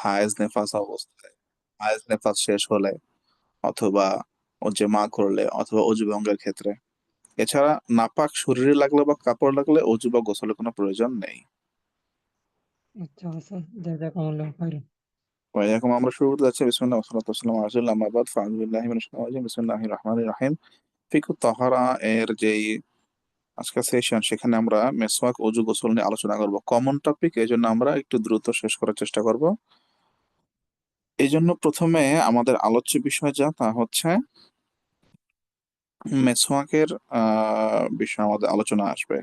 হায়েজ নেফাস অবস্থায়, হায়েজ নেফাস শেষ হলে, অথবা ও যে মা করলে, অথবা অজু ভঙ্গের ক্ষেত্রে। এছাড়া নাপাক শরীরে লাগলে বা কাপড় লাগলে অজু বা গোসলের কোনো প্রয়োজন নেই। আচ্ছা হাসান, জাযাকাল্লাহু খাইরান। ওয়াইয়াকুম। আমরা শুরু করতে যাচ্ছি। বিসমিল্লাহ ওয়াসসালাতু ওয়াসসালামু আলা রাসূলিল্লাহ, আম্মা বাদ, ফাআউযু বিল্লাহি মিনাশ শাইতানির রাজিম। বিসমিল্লাহির রহমানির রহিম। ফিকহু তাহারা এর যেই আজকের সেশন, সেখানে আমরা মেসওয়াক, অজু, গোসল নিয়ে আলোচনা করব। কমন টপিক, এই জন্য আমরা একটু দ্রুত শেষ করার চেষ্টা করব। এই জন্য প্রথমে আমাদের আলোচ্য বিষয় যা, তা হচ্ছে মেসওয়াকের বিষয়ে আমাদের আলোচনা আসবে।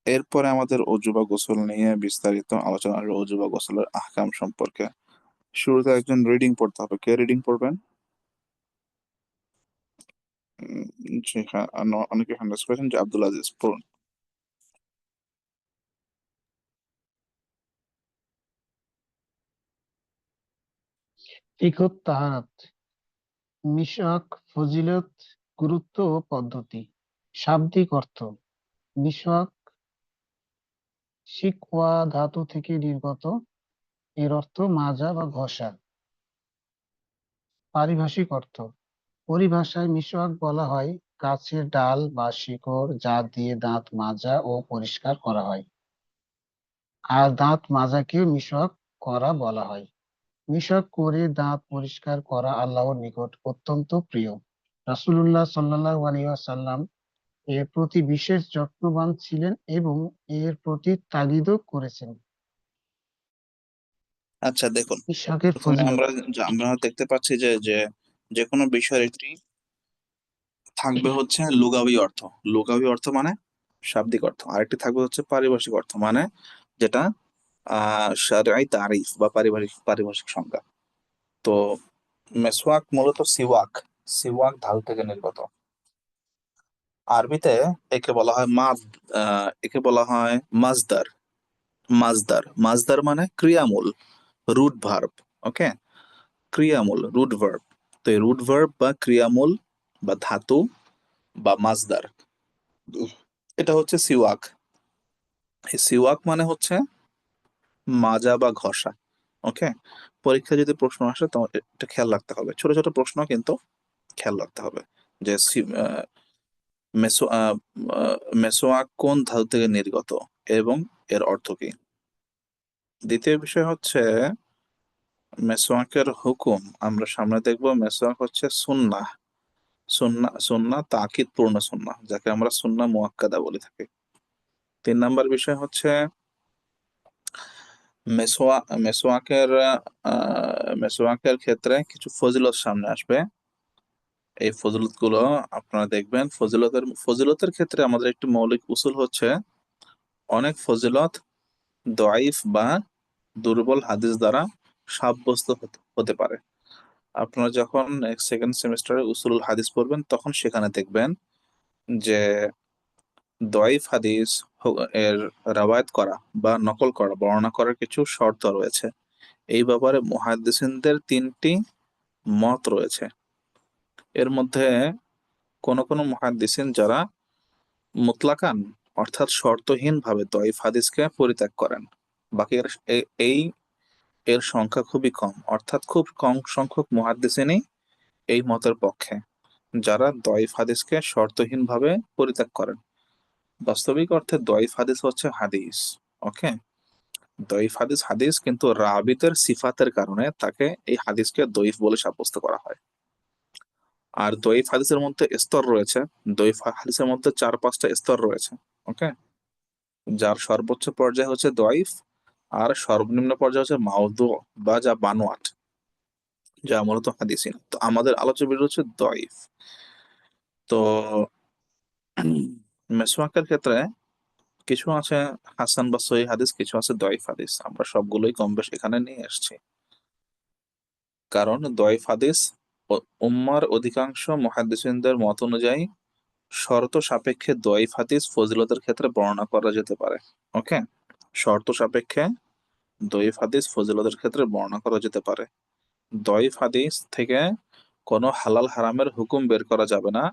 এরপরে আমাদের অজু বা গোসল নিয়ে বিস্তারিত আলোচনা আসবে, অজু বা গোসলের আহকাম সম্পর্কে। শুরুতে একজন রিডিং পড়তে হবে। কে রিডিং পড়বেন? জি হ্যাঁ, অনেকে হ্যান্ড রাইজ করেছেন, যে আব্দুল আজিজ পড়ুন। ফিকহুত তাহারাত। মিশক, ফজিলত, গুরুত্ব ও পদ্ধতি। শাব্দিক অর্থ: মিশক শিকওয়া ধাতু থেকে নির্গত, এর অর্থ মাজা বা ঘষা। পারিভাষিক অর্থ: পরিভাষায় মিশক বলা হয় গাছের ডাল বা শিকড় যা দিয়ে দাঁত মাজা ও পরিষ্কার করা হয়, আর দাঁত মাজাকেও মিশক করা বলা হয়। মিশক করে দাঁত পরিষ্কার করা আল্লাহর নিকট অত্যন্ত প্রিয়। রাসূলুল্লাহ সাল্লাল্লাহু আলাইহি ওয়াসাল্লাম এর প্রতি বিশেষ যত্নবান ছিলেন এবং এর প্রতি তাগিদও করেছেন। আচ্ছা দেখুন, মিশকের প্রথমে ফজিলত। আমরা দেখতে পাচ্ছি যে যে যে কোনো বিষয়ের একটি থাকবে হচ্ছে লুগাবি অর্থ। লুগাবি অর্থ মানে শাব্দিক অর্থ। আরেকটি থাকবে হচ্ছে পারিভাষিক অর্থ, মানে যেটা শারঈ তারিফ বা পারিভাষিক সংজ্ঞা। তো মেসওয়াক মূলত সিওয়াক, সিওয়াক ঢাল থেকে নির্গত। আরবিতে একে বলা হয় একে বলা হয় মাজদার। মাজদার মানে ক্রিয়ামূল, রুট ভার্ব। ওকে, ক্রিয়ামূল, রুট ভার্ব। তো এই রুট ভার্ব বা ক্রিয়ামূল বা ধাতু বা মাজদার, এটা হচ্ছে সিওয়াক। এই সিওয়াক মানে হচ্ছে মাজা বা ঘষা। ওকে, পরীক্ষায় যদি প্রশ্ন আসে তো এটা খেয়াল রাখতে হবে, ছোট ছোট প্রশ্ন কিন্তু খেয়াল রাখতে হবে, যে মেসো মেসোয়াক কোন ধাতু থেকে নির্গত এবং এর অর্থ কি। দ্বিতীয় বিষয় হচ্ছে মেসোয়াকের হুকুম। আমরা সামনে দেখব মেসোয়াক হচ্ছে সুন্নাহ। সুন্নাহ তাকিদ পূর্ণ সুন্নাহ, যাকে আমরা সুন্নাহ মুআক্কাদা বলে থাকি। 3 নম্বর বিষয় হচ্ছে মেসোয়াকের মেসোয়াকের ক্ষেত্রে কিছু ফজিলত সামনে আসবে। এই ফজিলত গুলো আপনারা দেখবেন। ফজিলতের ক্ষেত্রে আমাদের একটি মৌলিক উসুল হচ্ছে, অনেক ফজিলত দয়ীফ বা দুর্বল হাদিস দ্বারা সাব্যস্ত হতে পারে। আপনারা যখন সেকেন্ড সেমিস্টারে উসুলুল হাদিস পড়বেন, তখন সেখানে দেখবেন যে দয়ীফ হাদিস এর রাওয়ায়াত করা বা নকল করা, বর্ণনা করার কিছু শর্ত রয়েছে। এই ব্যাপারে মুহাদ্দিসিনদের 3টি মত রয়েছে। এর মধ্যে কোন কোন মুহাদ্দিসিন যারা মুতলাকান, অর্থাৎ শর্তহীন ভাবে দয়ীফ হাদিসকে পরিত্যাগ করেন। বাকি এই এর সংখ্যা খুবই কম, অর্থাৎ খুব কম সংখ্যক মুহাদ্দিসিনই এই মতের পক্ষে, যারা দয়ীফ হাদিসকে শর্তহীন ভাবে পরিত্যাগ করেন। বাস্তবিক অর্থে দয়ীফ হাদিস হচ্ছে হাদিস। ওকে, দয়ীফ হাদিস হাদিস, কিন্তু রাবিতের সিফাতের কারণে তাকে এই হাদিসকে দয়ীফ বলে সাব্যস্ত করা হয়। আর দয়ীফ হাদিসের মধ্যে স্তর রয়েছে। দয়ীফ হাদিসের মধ্যে 4-5টা স্তর রয়েছে। ওকে, যার সর্বোচ্চ পর্যায়ে হচ্ছে দয়ীফ, আর সর্বনিম্ন পর্যায়ে হচ্ছে মাউদু বা যা বানোয়াট, যা মূলত হাদিসই না। তো আমাদের আলোচ্য বিষয় হচ্ছে দয়ীফ। তো মেসওয়াকের ক্ষেত্রে কিছু আছে হাসান বা সহিহ হাদিস, কিছু আছে দয়ীফ হাদিস। আমরা সবগুলোই কম বেশ এখানে নিয়ে এসেছি, কারণ দয়ীফ হাদিস উম্মার অধিকাংশ মুহাদ্দিসিনদের মত অনুযায়ী শর্ত সাপেক্ষে দয়ীফ হাদিস ফজিলতের ক্ষেত্রে বর্ণনা করা যেতে পারে। ওকে, শর্ত সাপেক্ষে দয়ীফ হাদিস ফজিলতের ক্ষেত্রে বর্ণনা করা যেতে পারে। দয়ীফ হাদিস থেকে কোনো হালাল হারামের হুকুম বের করা যাবে না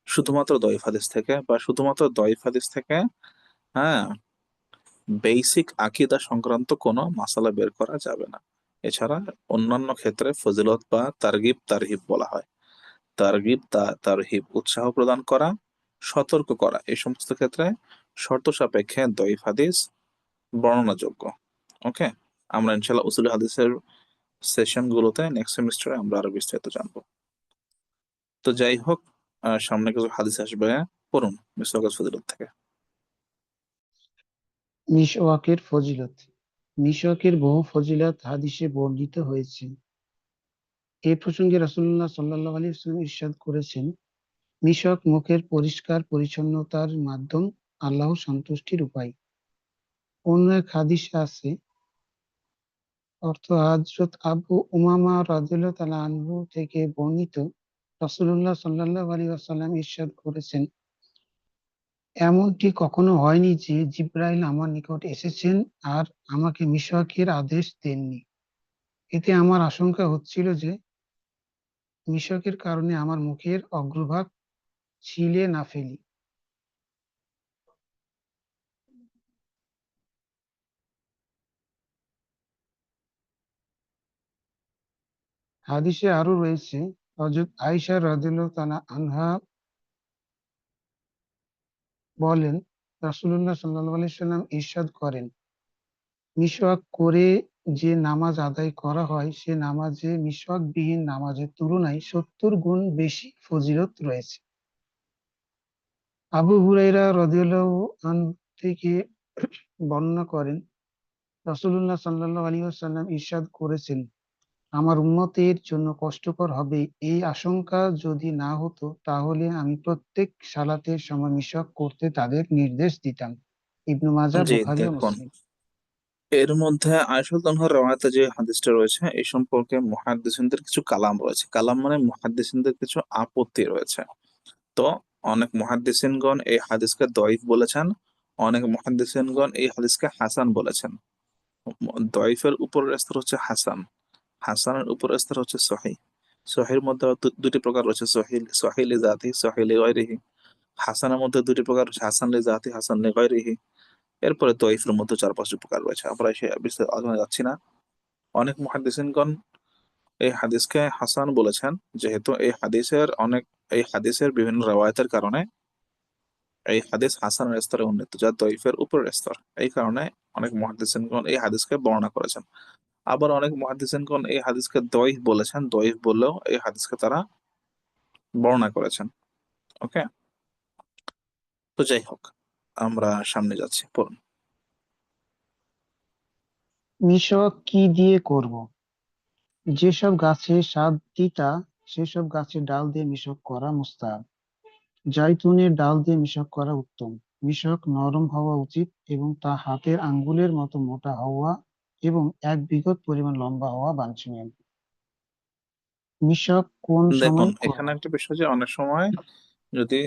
শুধুমাত্র দয়ীফ হাদিস থেকে, বা শুধুমাত্র দয়ীফ হাদিস থেকে, হ্যাঁ, বেসিক আকীদা সংক্রান্ত কোনো মাসালা বের করা যাবে না। এছাড়া অন্যান্য ক্ষেত্রে ফজিলত বা তারগিব তারহিব বলা হয়। তারগিব তারহিব উৎসাহ প্রদান করা, সতর্ক করা, এই সমস্ত ক্ষেত্রে শর্ত সাপেক্ষে দঈফ হাদিস বর্ণনাযোগ্য। ওকে, আমরা ইনশাল্লাহ উসুল হাদিসের সেশন গুলোতে নেক্সট সেমিস্টারে আমরা আরো বিস্তারিত জানবো। তো যাই হোক, সামনে কিছু হাদিস আসবে, পড়ুন মিসওয়াকের ফজিলত থেকে। মিসওয়াকের ফজিলত। মিসওয়াকের বহু ফজিলত হাদিসে বর্ণিত হয়েছে। এ প্রসঙ্গে রাসূলুল্লাহ সাল্লাল্লাহু আলাইহি ওয়াসাল্লাম ইরশাদ করেছেন, মিসওয়াক মুখের পরিষ্কার পরিচ্ছন্নতার মাধ্যম, আল্লাহর সন্তুষ্টির উপায়। অন্য এক হাদিসে আছে, হযরত আবু উমামা রাদিয়াল্লাহু তাআলা আনহু থেকে বর্ণিত, রাসূলুল্লাহ সাল্লাল্লাহু আলাইহি ওয়াসাল্লাম ইরশাদ করেছেন, এমনটি কখনো হয়নি যে জিবরাইল আমার নিকট এসেছেন আর আমাকে মিসওয়াকের আদেশ দেননি। এতে আমার আশঙ্কা হচ্ছিল যে মিসওয়াকের কারণে আমার মুখের অগ্রভাগ ছিলে না ফেলি। হাদিসে আরো রয়েছে, হযরত আয়েশা রাদিয়াল্লাহু তাআলা আনহা বলেন, রাসূলুল্লাহ সাল্লাল্লাহু আলাইহি সাল্লাম ইরশাদ করেন, মিসওয়াক করে যে নামাজ আদায় করা হয় সে নামাজে মিসওয়াকবিহীন নামাজের তুলনায় ৭০ গুণ বেশি ফজিলত রয়েছে। আবু হুরায়রা রাদিয়াল্লাহু আনহু থেকে বর্ণনা করেন, রাসূলুল্লাহ সাল্লাল্লাহু আলাইহি ওয়াসাল্লাম ইরশাদ করেছেন, আমার উম্মতের জন্য কষ্টকর হবে এই আশঙ্কা যদি না হতো তাহলে আমি প্রত্যেক সালাতের সময় মিসওয়াক করতে তাদের নির্দেশ দিতাম। ইবনু মাজাহ, জি, বুখারী ও দেখুন, মুসলিম। এর মধ্যে আয়েশা তানহার রওয়ায়াতে যে হাদিসটা রয়েছে এই সম্পর্কে মুহাদ্দিসিনদের কিছু কালাম রয়েছে। কালাম মানে মুহাদ্দিসিনদের কিছু আপত্তি রয়েছে। তো অনেক মুহাদ্দিসিনগণ এই হাদিসকে দঈফ বলেছেন, অনেক মুহাদ্দিসিনগণ এই হাদিসকে হাসান বলেছেন। দঈফের উপরের স্তর হচ্ছে হাসান, হাসানের উপরের স্তর হচ্ছে সহিহ। সহির মধ্যে দুটি প্রকার রয়েছে, সহিহ সহিহ লিজাতি, সহিহ লিগায়রিহি। হাসানের মধ্যে দুটি প্রকার রয়েছে, হাসান লিজাতি, হাসান লিগায়রিহি। এরপরে দঈফের মধ্যে চার পাঁচটি প্রকার রয়েছে, আমরা সে বিস্তারিত আলোচনা যাচ্ছি না। অনেক মুহাদ্দিসিনগণ এই হাদিসকে হাসান বলেছেন, যেহেতু এই হাদিসের বিভিন্ন রওয়ায়াতের কারণে এই হাদিস হাসানের স্তরে উন্নীত, যা দঈফের উপরের স্তর। এই কারণে অনেক মুহাদ্দিসিনগণ এই হাদিসকে বর্ণনা করেছেন। আবার অনেক মুহাদ্দিসিনগণ এই হাদিসকে দঈফ বলেছেন, দঈফ বললেও এই হাদিসকে তারা বর্ণনা করেছেন। ওকে, তো যাই হোক, আমরা সামনে যাচ্ছি, পড়ুন। মিসওয়াক কি দিয়ে করব? যেসব গাছের স্বাদ তিতা সেসব গাছের ডাল দিয়ে মিসওয়াক করা মুস্তাহাব। জাইতুনের ডাল দিয়ে মিসওয়াক করা উত্তম। মিসওয়াক নরম হওয়া উচিত এবং তা হাতের আঙ্গুলের মতো মোটা হওয়া এবং এক বিঘত পরিমাণ লম্বা হওয়া বাঞ্ছনীয়। মিসওয়াক কোন দেখুন, সময় করব? এখানে একটা বিষয় যে অনেক সময় যদি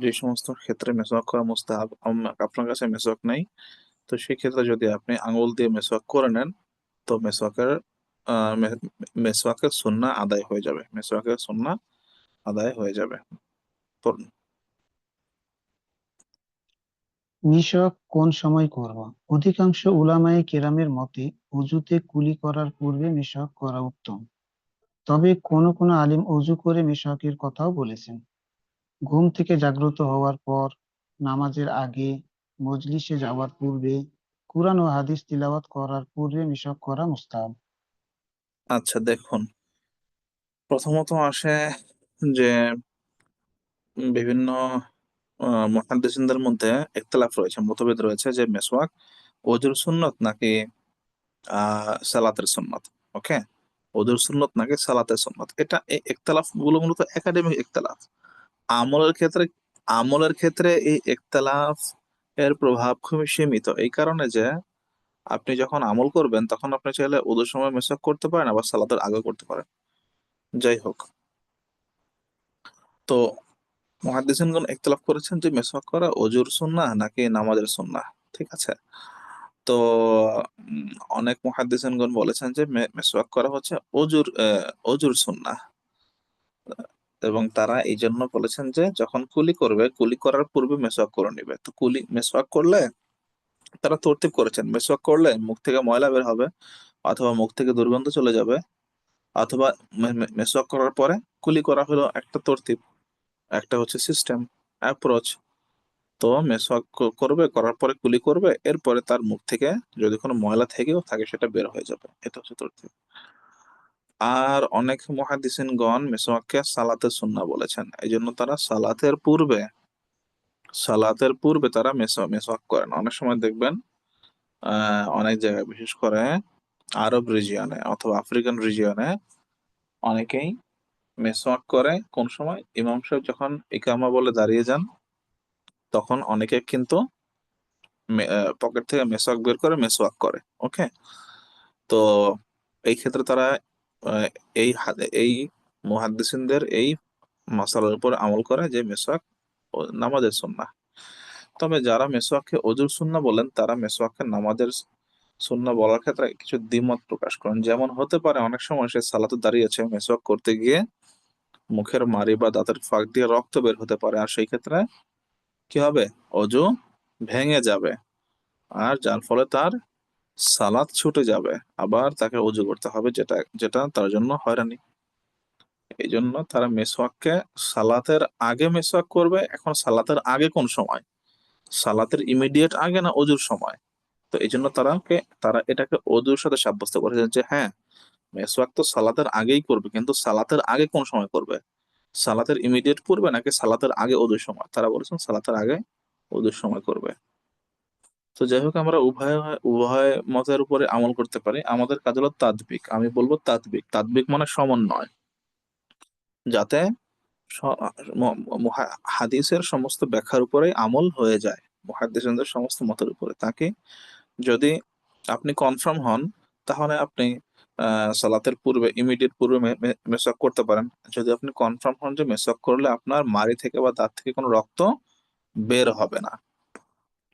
যে সমস্ত ক্ষেত্রে মেসওয়াক করা মুস্তাহাব, আপনার কাছে মেসওয়াক নাই, তো সেই ক্ষেত্রে যদি আপনি আঙ্গুল দিয়ে মেসওয়াক করে নেন, তো মেসওয়াকের সুন্নাহ আদায় হয়ে যাবে, মেসওয়াকের সুন্নাহ আদায় হয়ে যাবে। পড়ুন। মিসওয়াক কোন সময় করব? অধিকাংশ উলামায়ে কেরামের মতে অজুতে কুলি করার পূর্বে মিসওয়াক করা উত্তম। তবে কোন কোন আলিম অজু করে মিসওয়াকের কথাও বলেছেন। ঘুম থেকে জাগ্রত হওয়ার পর, নামাজের আগে, মজলিসে যাওয়ার পূর্বে, কুরআন ও হাদিস তিলাওয়াত করার পূর্বে মিসওয়াক করা মুস্তাহাব। আচ্ছা, দেখুন, প্রথমত আসে যে বিভিন্ন মুহাদ্দিসিনদের মধ্যে ইখতিলাফ রয়েছে, মতভেদ রয়েছে যে মেসওয়াক ওযুর সুন্নত নাকি সালাতের সুন্নত। ওকে, ওযুর সুন্নত নাকি সালাতের সুন্নত, এটা এই ইখতিলাফ গুলো মূলত একাডেমিক ইখতিলাফ। আমলের ক্ষেত্রে আমলের ক্ষেত্রে এই ইখতিলাফ এর প্রভাব খুবই সীমিত, এই কারণে যে আপনি যখন আমল করবেন তখন আপনি চাইলে ওযুর সময় মেসওয়াক করতে পারেন, আবার সালাতের আগে করতে পারেন। যাই হোক, তো মুহাদ্দিসিনগণ ইখতিলাফ করেছেন যে মেসওয়াক করা ওযুর সুন্নাহ নাকি নামাজের সুন্নাহ। ঠিক আছে, তো উম, অনেক মুহাদ্দিসিনগণ বলেছেন যে মেসওয়াক করা হচ্ছে অজুর সুন্নাহ, এবং তারা এই জন্য বলেছেন যে যখন কুলি করবে, কুলি করার পূর্বে মেসওয়াক করে নিবে। তো মেসওয়াক করলে তারা তরতিব করেছেন, মেসওয়াক করলে মুখ থেকে ময়লা বের হবে, অথবা মুখ থেকে দুর্গন্ধ চলে যাবে, অথবা মেসওয়াক করার পরে কুলি করা হলো একটা তরতিব, একটা হচ্ছে সিস্টেম, অ্যাপ্রোচ। তো মেসওয়াক করবে, করার পরে কুলি করবে, এরপরে তার মুখ থেকে যদি কোনো ময়লা থেকেও থাকে সেটা বের হয়ে যাবে। এটা হচ্ছে তরতিব। আর অনেক মুহাদ্দিসিনগণ মেসওয়াককে সালাতের সুন্নাহ বলেছেন, এই জন্য তারা সালাতের পূর্বে তারা মেসওয়াক করেন। অনেক সময় দেখবেন অনেক জায়গায়, বিশেষ করে আরব রিজিয়নে অথবা আফ্রিকান রিজিয়নে, অনেকেই মেসওয়াক করে কোন সময়, ইমাম সাহেব যখন ইকামা বলে দাঁড়িয়ে যান, তখন অনেকে কিন্তু পকেট থেকে মেসওয়াক বের করে মেসওয়াক করে। ওকে। তো এই ক্ষেত্রে তারা আহ, এই মুহাদ্দিসিনদের এই মাসালার উপর আমল করে যে মেসওয়াক নামাজের সুন্নাহ। তবে যারা মেসওয়াককে অজুর সুন্নাহ বলেন, তারা মেসওয়াককে নামাজের সুন্নাহ বলার ক্ষেত্রে কিছু দ্বিমত প্রকাশ করেন। যেমন হতে পারে অনেক সময় সে সালাতে দাঁড়িয়েছে, মেসওয়াক করতে গিয়ে মুখের মাড়ি বা দাঁতের ফাঁক দিয়ে রক্ত বের হতে পারে, আর সেই ক্ষেত্রে কি হবে, অজু ভেঙে যাবে, আর যার ফলে তার সালাত ছুটে যাবে, আবার তাকে অজু করতে হবে, যেটা যেটা তার জন্য হয়রানি। এই জন্য তারা মেসওয়াককে সালাতের আগে মেসওয়াক করবে। এখন সালাতের আগে কোন সময়, সালাতের ইমিডিয়েট আগে না অজুর সময়? তো এই জন্য তারা এটাকে অজুর সাথে সাব্যস্ত করেছেন যে হ্যাঁ, মেসওয়াক তো সালাতের আগেই করবে, কিন্তু সালাতের আগে কোন সময় করবে, সালাতের ইমিডিয়েট পূর্বে নাকি সালাতের আগে অজুর সময়? তারা বলেছেন সালাতের আগে অজুর সময় করবে। তো যাই হোক, আমরা উভয় উভয় মতের উপরে আমল করতে পারি। আমাদের কাজ হলো তাদবিক। আমি বলবো তাদবিক, তাদবিক মানে সমন্বয়, যাতে স- হাদিসের সমস্ত ব্যাখ্যার উপরে আমল হয়ে যায়, মুহাদ্দিসিনদের সমস্ত মতের উপরে। তাকে যদি আপনি কনফার্ম হন, তাহলে আপনি সালাতের পূর্বে, ইমিডিয়েট পূর্বে মেসওয়াক করতে পারেন। যদি আপনি কনফার্ম হন যে মেসওয়াক করলে আপনার মাড়ি থেকে বা দাঁত থেকে কোনো রক্ত বের হবে না,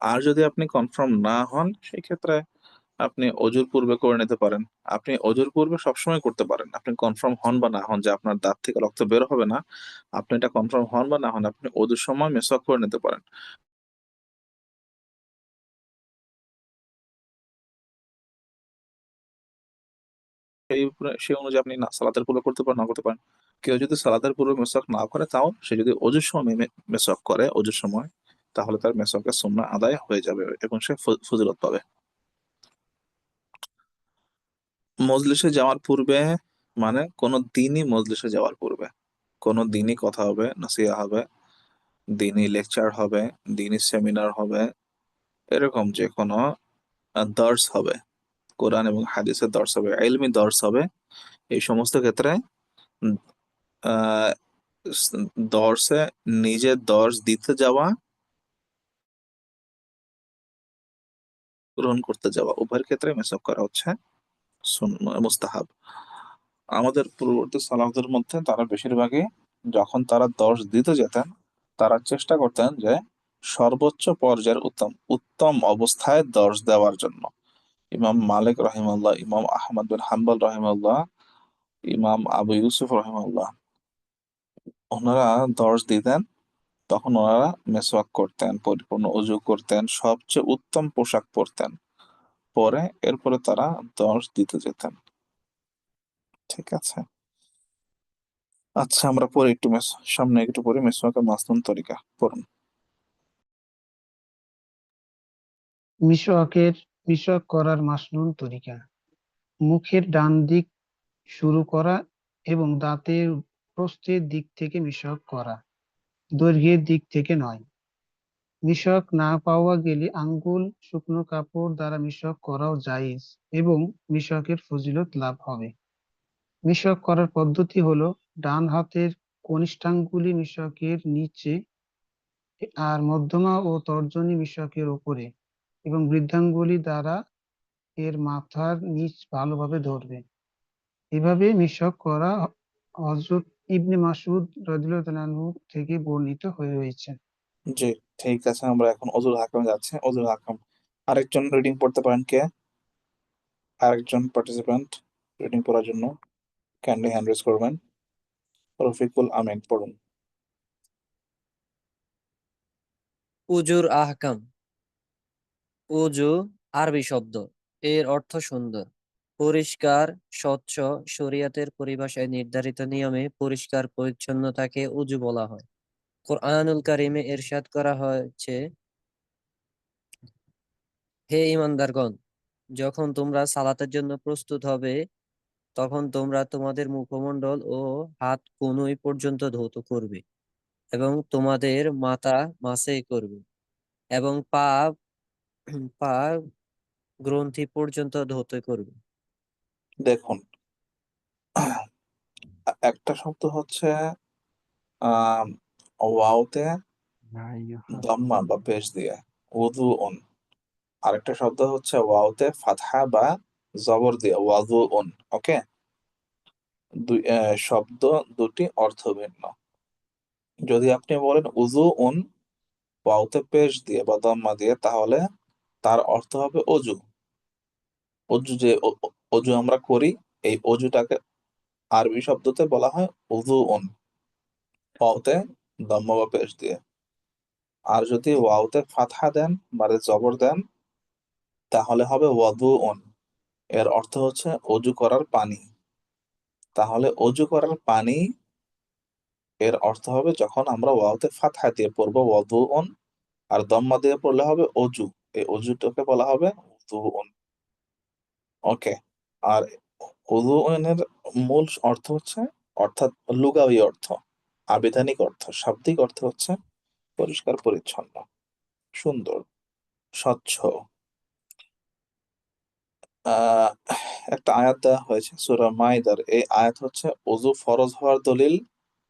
আর যদি আপনি কনফার্ম না হন, সেই ক্ষেত্রে আপনি অজুর পূর্বে করে নিতে পারেন। আপনি অজুর পূর্বে সবসময় করতে পারেন, আপনি কনফার্ম হন বা না হন যে আপনার দাঁত থেকে রক্ত বের হবে না, আপনি এটা কনফার্ম হন বা না হন, আপনি অজুর সময় মেসওয়াক করে নিতে পারেন। সেই অনুযায়ী আপনি না সালাতের পূর্বে করতে পারেন, না করতে পারেন। কেউ যদি সালাতের পূর্বে মেসওয়াক না করে, তাও সে যদি অজুর সময় মেসওয়াক করে, অজুর সময়, তাহলে তার মেসওয়াকের সুন্নাহ আদায় হয়ে যাবে এবং সে ফজিলত পাবে। মজলিসে যাওয়ার পূর্বে, মানে কোনো দিনই মজলিসে যাওয়ার পূর্বে, কোনো দিনই কথা হবে, নসিহত হবে, দিনই লেকচার হবে, দিনই সেমিনার হবে, এরকম যে কোনো দর্স হবে, কোরআন এবং হাদিসের দর্স হবে, ইলমি দর্স হবে, এই সমস্ত ক্ষেত্রে উম, আহ দর্সে নিজে দর্স দিতে যাওয়া, গ্রহণ করতে যাওয়া, উভয়ের ক্ষেত্রে মেসওয়াক করা হচ্ছে মুস্তাহাব। আমাদের পূর্ববর্তী সালাফদের মধ্যে তারা বেশিরভাগই, যখন তারা দর্শ দিতে যেতেন, তারা চেষ্টা করতেন যে সর্বোচ্চ পর্যায়ের উত্তম উত্তম অবস্থায় দর্শ দেওয়ার জন্য। ইমাম মালিক রহিমাল্লাহ, ইমাম আহমদ বিন হাম্বল রহিমাল্লাহ, ইমাম আবু ইউসুফ রহিমাল্লাহ, ওনারা দর্শ দিতেন, তখন ওনারা মেসওয়াক করতেন, পরিপূর্ণ অজু করতেন, সবচেয়ে উত্তম পোশাক পরতেন, পরে এরপরে তারা দর্শ দিতে যেতেন। ঠিক আছে। আচ্ছা, আমরা পরে একটু সামনে একটু পরে মেসওয়াকের মাসনুন তরিকা পড়ুন। মিসওয়াকের মিসওয়াক করার মাসনুন তরিকা: মুখের ডান দিক শুরু করা এবং দাঁতের প্রস্থের দিক থেকে মিসওয়াক করা, দৈর্ঘ্যের দিক থেকে নয়। মিসওয়াক না পাওয়া গেলে আঙ্গুল শুকনো কাপড় দ্বারা মিসওয়াক করাও জায়েজ এবং মিসওয়াকের ফজিলত লাভ হবে। মিসওয়াক করার পদ্ধতি হলো: ডান হাতের কনিষ্ঠাঙ্গুলি মিসওয়াকের নিচে আর মধ্যমা ও তর্জনী মিসওয়াকের উপরে এবং বৃদ্ধাঙ্গুলি দ্বারা এর মাথার নিচ ভালোভাবে ধরবে। এভাবে মিসওয়াক করা হযরত ইবনে মাসউদ রাদিয়াল্লাহু তাআলা আনহু থেকে বর্ণিত হয়ে রয়েছে। জি, ঠিক আছে, আমরা এখন অজুর হাকামে যাচ্ছি। অজুর হাকাম, আরেকজন রিডিং পড়তে পারেন কে? আরেকজন পার্টিসিপেন্ট রিডিং পড়ার জন্য কাইন্ডলি হ্যান্ড রেজ করবেন। রফিকুল আমিন, পড়ুন। উজুর আহকাম। উজু আরবি শব্দ। এর অর্থ সুন্দর, পরিষ্কার, স্বচ্ছ। শরিয়তের পরিভাষায় নির্ধারিত নিয়মে পরিষ্কার পরিচ্ছন্নতাকে উজু বলা হয়। কোরআনুল কারিমে ইরশাদ করা হয়েছে, হে ঈমানদারগণ, যখন তোমরা সালাতের জন্য প্রস্তুত হবে, তখন তোমরা তোমাদের মুখমণ্ডল ও হাত কনুই পর্যন্ত ধৌত করবে এবং তোমাদের মাথা মাসে করবে এবং পা পা গ্রন্থি পর্যন্ত ধৌত করবে। দেখুন, একটা শব্দ হচ্ছে আহ ওয়াওতে দম্মা বা পেশ দিয়ে, উযুউন। আরেকটা শব্দ হচ্ছে ওয়াওতে ফাতহা বা জবর দিয়ে, ওয়াযুউন। ওকে, শব্দ দুটি অর্থ ভিন্ন। যদি আপনি বলেন উযুউন ওয়াওতে পেশ দিয়ে বা দম্মা দিয়ে, তাহলে তার অর্থ হবে অজু। অজু যে অজু আমরা করি, এই অজুটাকে আরবি শব্দতে বলা হয় উযুউন, ওয়াওতে দম্মা বা পেশ দিয়ে। আর যদি ওয়াওতে ফাতহা দেন মানে জবর দেন, তাহলে হবে ওয়াদুউন। এর অর্থ হচ্ছে অজু করার পানি। তাহলে অজু করার পানি এর অর্থ হবে, যখন আমরা ওয়াওতে ফাতহা দিয়ে পড়বো ওয়াদুউন, আর দম্মা দিয়ে পড়লে হবে অজু। এই অজুটাকে বলা হবে উযুউন। ওকে। আর উযুউনের মূল অর্থ হচ্ছে, অর্থাৎ লুগাবি অর্থ, আবিধানিক অর্থ, শাব্দিক অর্থ হচ্ছে পরিষ্কার পরিচ্ছন্ন, সুন্দর, স্বচ্ছ। আহ একটা আয়াত দেওয়া হয়েছে সূরা মাইদার। এই আয়াত হচ্ছে অজু ফরজ হওয়ার দলিল।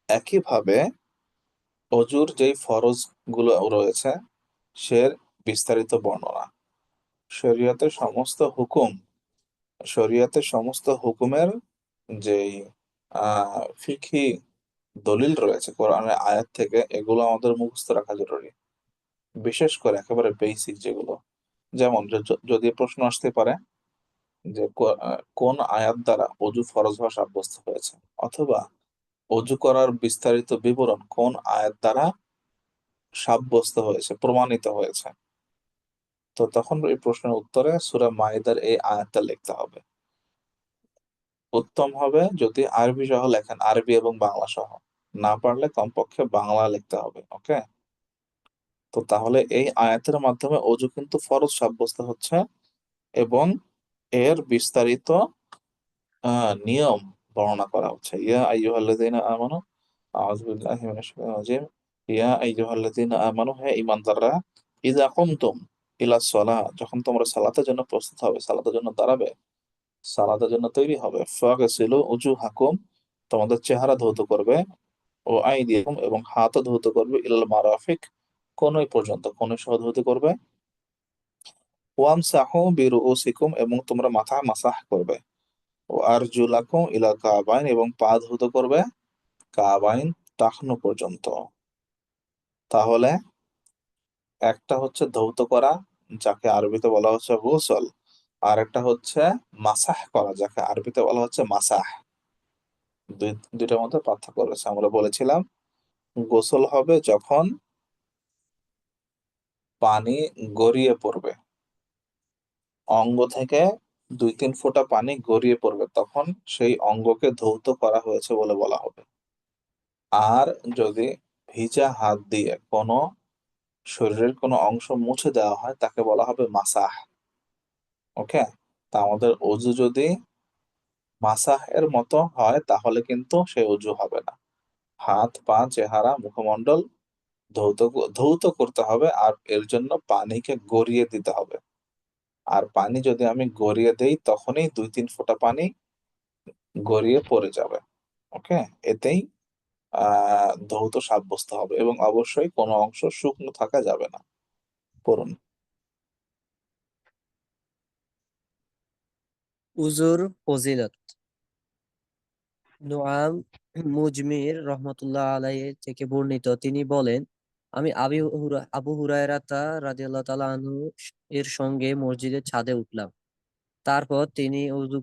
একইভাবে অজুর যেই ফরজ গুলো রয়েছে সে বিস্তারিত বর্ণনা। শরীয়তের সমস্ত হুকুম, শরীয়তের সমস্ত হুকুমের যেই ফিকহি দলিল রয়েছে কোরআনের আয়াত থেকে, এগুলো আমাদের মুখস্থ রাখা জরুরি। বিশেষ করে একেবারে বেসিক যেগুলো, যেমন যদি প্রশ্ন আসতে পারে যে কোন আয়াত দ্বারা অজু ফরজ হওয়া সাব্যস্ত হয়েছে, অথবা অজু করার বিস্তারিত বিবরণ কোন আয়াত দ্বারা সাব্যস্ত হয়েছে, প্রমাণিত হয়েছে, তো তখন এই প্রশ্নের উত্তরে সূরা মাইদার এই আয়াতটা লিখতে হবে। উত্তম হবে যদি আরবি সহ লেখেন, আরবি এবং বাংলা সহ। না পারলে কমপক্ষে বাংলা লিখতে হবে। ওকে, তো তাহলে এই আয়াতের মাধ্যমে অজু কিন্তু ফরজ সাব্যস্ত হচ্ছে, এবং এর বিস্তারিত নিয়ম বর্ণনা করা হচ্ছে। ইয়া আইয়ুহাল্লাযীনা আমানু, আউযু বিল্লাহি মিনাশ শাইতানির রাজিম। ইয়া আইয়ুহাল্লাযীনা আমানু, হে ঈমানদাররা, ইযা কুমতুম ইলাস সালাহ, যখন তোমরা সালাতের জন্য প্রস্তুত হবে, সালাতের জন্য দাঁড়াবে, সালাতের জন্য তৈরি হবে, ফাগসিলু উজুহাকুম, তোমাদের চেহারা ধৌত করবে, ও আইদিয়াকুম, এবং হাতও ধৌত করবে, ইলাল মারাফিক, কনুই পর্যন্ত, কনুই সহ ধৌত করবে, ওয়ামসাহু বিরুউসিকুম, এবং তোমরা মাথা মাসাহ করবে, ও আরজুলাকুম ইলাল কাবাইন, এবং পা ধৌত করবে কাবাইন, টাকনু পর্যন্ত। তাহলে একটা হচ্ছে ধৌত করা, যাকে আরবিতে বলা হচ্ছে গোসল, আর একটা হচ্ছে মাসাহ করা, যাকে আরবিতে বলা হচ্ছে মাসাহ। দুইটার মধ্যে পার্থক্য রয়েছে। আমরা বলেছিলাম গোসল হবে যখন পানি গড়িয়ে পড়বে, অঙ্গ থেকে 2-3 ফোঁটা পানি গড়িয়ে পড়বে, তখন সেই অঙ্গকে ধৌত করা হয়েছে বলে বলা হবে। আর যদি ভিজা হাত দিয়ে কোনো শরীরের কোনো অংশ মুছে দেওয়া হয়, তাকে বলা হবে মাসাহ। ওকে, তা আমাদের অজু যদি মাসাহ এর মতো হয়, তাহলে কিন্তু সে অজু হবে না। হাত, পা, চেহারা, মুখমণ্ডল ধৌত ধৌত করতে হবে, আর এর জন্য পানিকে গড়িয়ে দিতে হবে। আর পানি যদি আমি গড়িয়ে দেই, তখনই 2-3 ফোঁটা পানি গড়িয়ে পড়ে যাবে। ওকে, এতেই ধৌত সাব্যস্ত হবে, এবং অবশ্যই কোনো অংশ শুকনো থাকা যাবে না। পড়ুন। উজুর ফজিলত। নুআম মুজমির রহমতুল্লাহ আলাইহি থেকে বর্ণিত, তিনি বলেন, আমি আবু হুরায়রা রাদিয়াল্লাহু তাআলা আনহু এর সঙ্গে মসজিদের ছাদে উঠলাম। তারপর তিনি উজু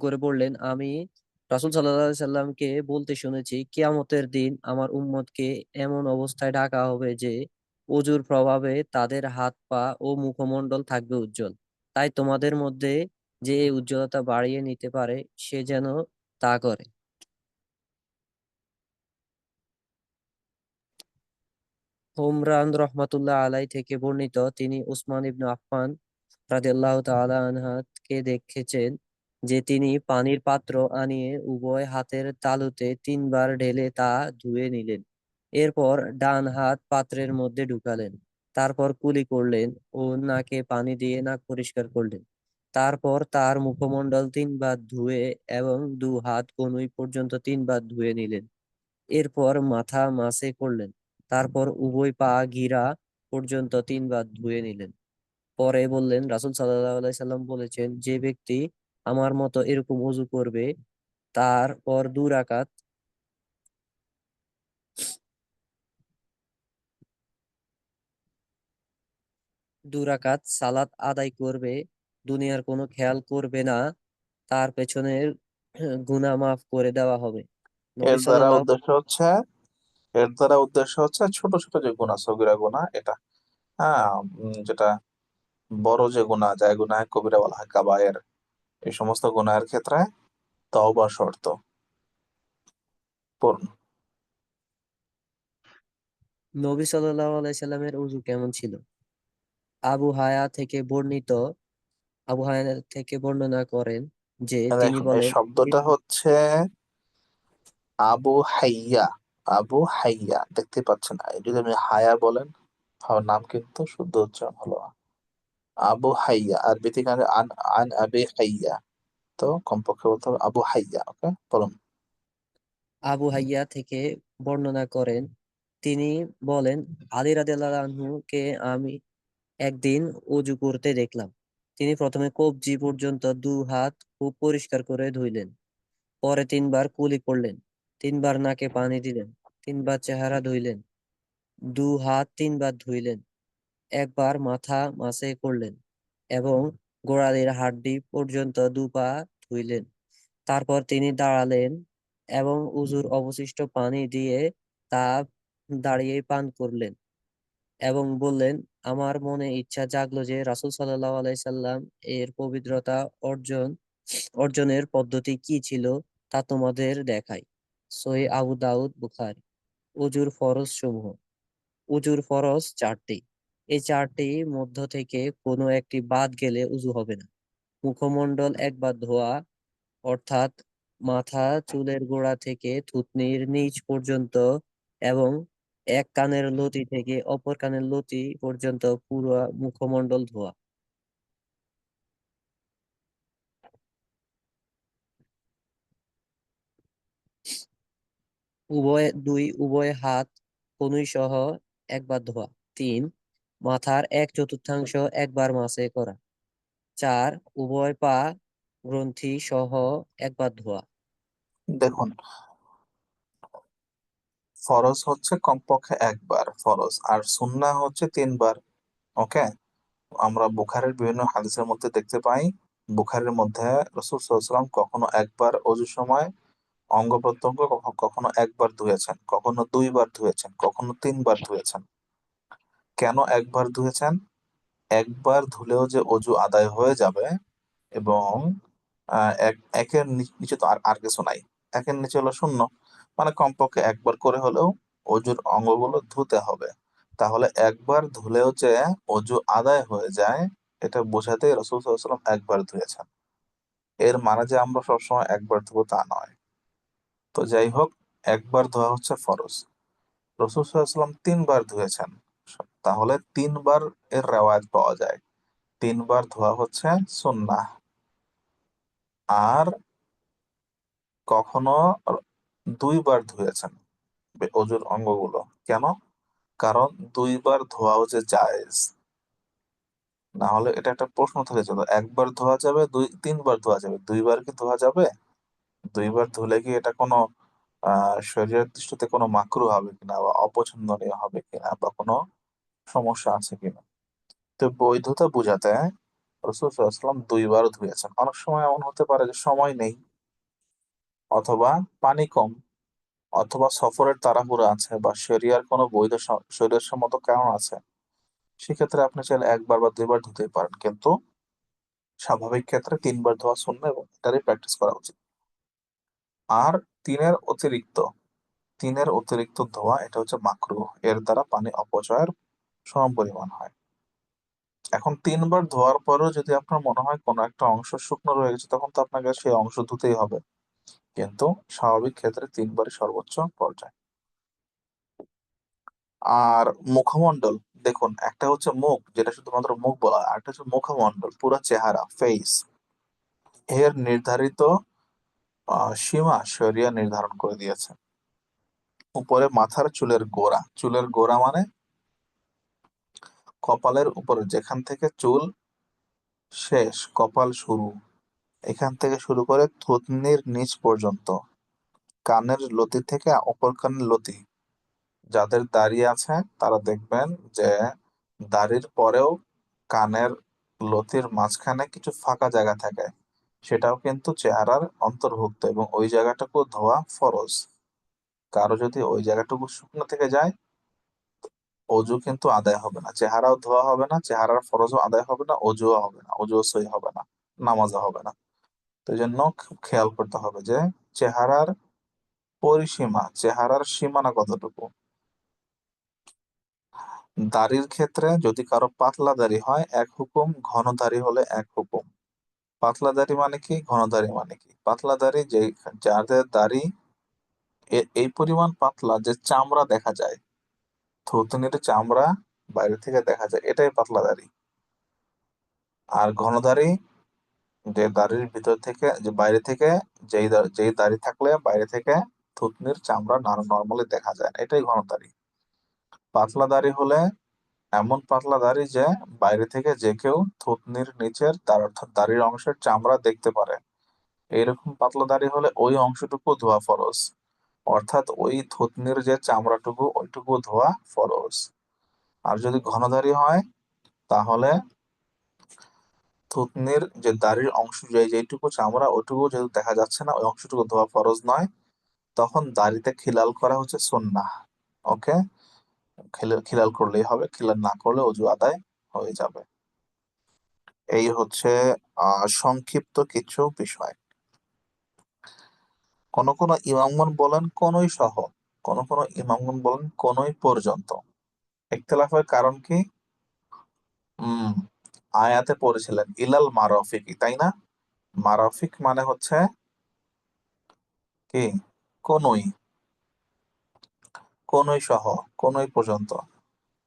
করে বললেন, আমি রাসূল সাল্লাল্লাহু আলাইহি সাল্লামকে বলতে শুনেছি, কিয়ামতের দিন আমার উম্মতকে এমন অবস্থায় ডাকা হবে যে অজুর প্রভাবে তাদের হাত পা ও মুখমণ্ডল থাকবে উজ্জ্বল। তাই তোমাদের মধ্যে যে এই উজ্জ্বলতা বাড়িয়ে নিতে পারে সে যেন তা করে। ওমরান রহমাতুল্লাহ আলাই থেকে বর্ণিত, তিনি উসমান ইবনে আফফান রাদিয়াল্লাহু তাআলা আনহাকে দেখেছেন যে তিনি পানির পাত্র আনিয়ে উভয় হাতের তালুতে 3 বার ঢেলে তা ধুয়ে নিলেন। এরপর ডান হাত পাত্রের মধ্যে ঢুকালেন। তারপর কুলি করলেন ও নাকে পানি দিয়ে নাক পরিষ্কার করলেন। তারপর তার মুখমণ্ডল 3 বার ধুয়ে এবং 2 হাত কনুই পর্যন্ত 3 বার ধুয়ে নিলেন। এরপর মাথা মাসে করলেন। তারপর উভয় পা গিরা পর্যন্ত 3 বার ধুয়ে নিলেন। পরে বললেন, রাসূল সাল্লাল্লাহু আলাইহি সাল্লাম বলেছেন, যে ব্যক্তি আমার মতো এরকম ওযু করবে, তারপর 2 রাকাত সালাত আদায় করবে, দুনিয়ার কোনো খেয়াল করবে না, তার পেছনের গুনাহ মাফ করে দেওয়া হবে। নবী এর দ্বারা সাল্লাল্লাহু উদ্দেশ্য হচ্ছে এর দ্বারা উদ্দেশ্য হচ্ছে ছোট ছোট যে গুনাহ, সগীরা গুনাহ এটা, হ্যাঁ, যেটা বড় যে গুনাহ, যায় গুনাহ কবিরা বলা হয় কাবায়ের, এই সমস্ত গুনাহের ক্ষেত্রে তওবা শর্ত পূর্ণ। নবী সাল্লাল্লাহু আলাইহি সাল্লামের ওযু কেমন ছিল? আবু হায়া থেকে বর্ণিত আবু হায়া থেকে বর্ণনা করেন যে তিনি দেখুন, এই বলেন, শব্দটা হচ্ছে আবু হাইয়া। আবু হাইয়া দেখতে পাচ্ছেন, যদি আপনি হায়া বলেন, নাম কিন্তু শুদ্ধ উচ্চারণ হলো আবু হাইয়া। আরবি থেকে আন আন আবি হাইয়া, তো কমপক্ষে বলতে হবে আবু হাইয়া। ওকে, বলুন। আবু হাইয়া থেকে বর্ণনা করেন, তিনি বলেন, আলী রাদিয়াল্লাহু আনহুকে আমি একদিন ওযু করতে দেখলাম। তিনি প্রথমে কবজি পর্যন্ত 2 হাত খুব পরিষ্কার করে ধুইলেন। পরে 3 বার কুলি করলেন। 3 বার নাকে পানি দিলেন। 3 বার চেহারা ধুইলেন। 2 হাত 3 বার ধুইলেন। একবার মাথা মাসে করলেন এবং গোড়ালির হাড্ডি পর্যন্ত 2 পা ধুইলেন। তারপর তিনি দাঁড়ালেন এবং উযুর অবশিষ্ট পানি দিয়ে তা দাঁড়িয়ে পান করলেন এবং বললেন, আমার মনে ইচ্ছা জাগলো যে রাসূল সাল্লাল্লাহু আলাইহি সাল্লাম এর পবিত্রতা অর্জনের পদ্ধতি কি ছিল তা তোমাদের দেখাই। সহিহ আবু দাউদ, বুখারী। উজুর ফরজ সমূহ। উজুর ফরজ 4টি। এই 4টি মধ্য থেকে কোনো একটি বাদ গেলে উজু হবে না। মুখমণ্ডল একবার ধোয়া, অর্থাৎ মাথা চুলের গোড়া থেকে থুতনির নিচ পর্যন্ত এবং এক কানের লতি থেকে অপর কানের লতি পর্যন্ত পুরো মুখমণ্ডল ধোয়া। উভয় হাত কনুই সহ একবার ধোয়া। 3. মাথার 1/4 একবার মাসে করা। 4. উভয় পা গ্রন্থি সহ একবার ধোয়া। দেখুন, ফরজ হচ্ছে কমপক্ষে একবার ফরজ, আর সুন্নাহ হচ্ছে 3 বার। ওকে, আমরা বুখারীর বিভিন্ন হাদিসের মধ্যে দেখতে পাই, বুখারীর মধ্যে রাসূল সাল্লাল্লাহু আলাইহি ওয়াসাল্লাম কখনো একবার অজুর সময় অঙ্গ প্রত্যঙ্গ কখনো একবার ধুয়েছেন, কখনো 2 বার ধুয়েছেন, কখনো 3 বার ধুয়েছেন। কেন একবার ধুয়েছেন? একবার ধুলেও যে অজু আদায় হয়ে যাবে, এবং একের নিচে তো আর আর কিছু নাই, একের নিচে হলো শূন্য, মানে কমপক্ষে একবার করে হলেও অজুর অঙ্গগুলো ধুতে হবে। তাহলে একবার ধুলেও যে অজু আদায় হয়ে যায়, এটা বোঝাতে রাসূল সাল্লাল্লাহু আলাইহি ওয়াসাল্লাম একবার ধুয়েছেন। এর মানে যে আমরা সবসময় একবার ধুবো তা নয়। তো যাই হোক, একবার ধোয়া হচ্ছে ফরজ। রাসূল সাল্লাল্লাহু আলাইহি ওয়াসাল্লাম 3 বার ধুয়েছেন, তাহলে 3 বার এর রেওয়ায়াত পাওয়া যায়। 3 বার ধোয়া হচ্ছে সুন্নাহ। আর কখনো 2 বার ধুয়েছেন অজুর অঙ্গগুলো। কেন? কারণ 2 বার ধোয়াও যে জায়েজ, না হলে এটা একটা প্রশ্ন থেকে যেত, একবার ধোয়া যাবে, 3বার ধোয়া যাবে, 2 বার কি ধোয়া যাবে? 2 বার ধুলে কি এটা কোনো শরীরের দৃষ্টিতে কোনো মাকরুহ হবে কিনা, বা অপছন্দনীয় হবে কিনা, বা কোনো সমস্যা আছে কিনা? তো বৈধতা বোঝাতে রাসূল সাল্লাল্লাহু আলাইহি ওয়াসাল্লাম 2 বার ধুয়েছেন। অনেক সময় এমন হতে পারে যে সময় নেই, অথবা পানি কম, অথবা সফরের তাড়াহুড়ো আছে বা শরিয়ার কোনো বৈধ শরীয়তসম্মত কারণ আছে, সেক্ষেত্রে আপনি চাইলে একবার বা দুইবার ধুতেই পারেন, কিন্তু স্বাভাবিক ক্ষেত্রে 3 বার ধোয়া সুন্নাহ এবং এটারই প্র্যাকটিস করা উচিত। আর তিনের অতিরিক্ত তিনের অতিরিক্ত ধোয়া এটা হচ্ছে মাকরুহ, এর দ্বারা পানি অপচয়ের সম পরিমাণ হয়। এখন 3 বার ধোয়ার পরেও যদি আপনার মনে হয় কোনো একটা অংশ শুকনো রয়ে গেছে, তখন তো আপনাকে সেই অংশ ধুতেই হবে, কিন্তু স্বাভাবিক ক্ষেত্রে 3বারই সর্বোচ্চ পর্যায়। আর মুখমণ্ডল, দেখুন একটা হচ্ছে মুখ, যেটা শুধুমাত্র মুখ বলা হয়, আর একটা হচ্ছে মুখমণ্ডল, পুরো চেহারা, ফেস, এর নির্ধারিত সীমা শরিয়া নির্ধারণ করে দিয়েছে। উপরে মাথার চুলের গোড়া মানে কপালের উপরে, যেখান থেকে চুল শেষ কপাল শুরু, এখান থেকে শুরু করে থুতনির নিচ পর্যন্ত, কানের লতি থেকে অপর কানের লতি। যাদের দাড়ি আছে তারা দেখবেন যে দাড়ির পরেও কানের লতির মাঝখানে কিছু ফাঁকা জায়গা থাকে, সেটাও কিন্তু চেহারার অন্তর্ভুক্ত এবং ওই জায়গাটুকু ধোয়া ফরজ। কারো যদি ওই জায়গাটুকু শুকনো থেকে যায়, অজু কিন্তু আদায় হবে না, চেহারাও ধোয়া হবে না, চেহারার ফরজও আদায় হবে না, অজুও হবে না, অজুও সই হবে না, নামাজও হবে না। তো এই জন্য খুব খেয়াল করতে হবে যে চেহারার পরিসীমা, চেহারার সীমানা কতটুকু। দাড়ির ক্ষেত্রে যদি কারো পাতলা দাড়ি হয় এক হুকুম, ঘন দাড়ি হলে এক হুকুম। পাতলা দাড়ি মানে কি, ঘন দাড়ি মানে কি? পাতলা দাড়ি যে, যাদের দাড়ি এই পরিমাণ পাতলা যে চামড়া দেখা যায়, থুতনির চামড়া বাইরে থেকে দেখা যায়, এটাই পাতলা দাড়ি। আর ঘন দাড়ি, যে দাড়ির ভিতর থেকে, যে বাইরে থেকে, যেই দাড়ি থাকলে বাইরে থেকে থুতনির চামড়া নর্মালি দেখা যায় না, এটাই ঘন দাড়ি। পাতলা দাড়ি হলে এমন পাতলা দাড়ি যে বাইরে থেকে যে কেউ থুতনির নিচের, তার অর্থাৎ দাড়ির অংশের চামড়া দেখতে পারে, এইরকম পাতলা দাড়ি হলে ওই অংশটুকু ধোয়া ফরজ, অর্থাৎ ওই থুতনির যে চামড়াটুকু ওইটুকু ধোয়া ফরজ। আর যদি ঘন দাড়ি হয়, তাহলে থুতনির যে দাড়ির অংশ, যেটুকু চামড়া ওইটুকু যেহেতু দেখা যাচ্ছে না, ওই অংশটুকু ধোয়া ফরজ নয়, তখন দাড়িতে খিলাল করা হচ্ছে সুন্নাহ। ওকে, খিলাল করলেই হবে, খিলাল না করলে অজু আদায় হয়ে যাবে। এই হচ্ছে সংক্ষিপ্ত কিছু বিষয়। কোন কোন ইমামগণ বলেন কোনই সহ, কোন কোন ইমামগণ বলেন কোনই পর্যন্ত। ইখতিলাফের কারণ কি? উম আয়াতে পড়েছিলেন ইলাল মারাফিকি, তাই না? মারাফিক মানে হচ্ছে কি? কোনই, কোনই সহ, কোনই পর্যন্ত।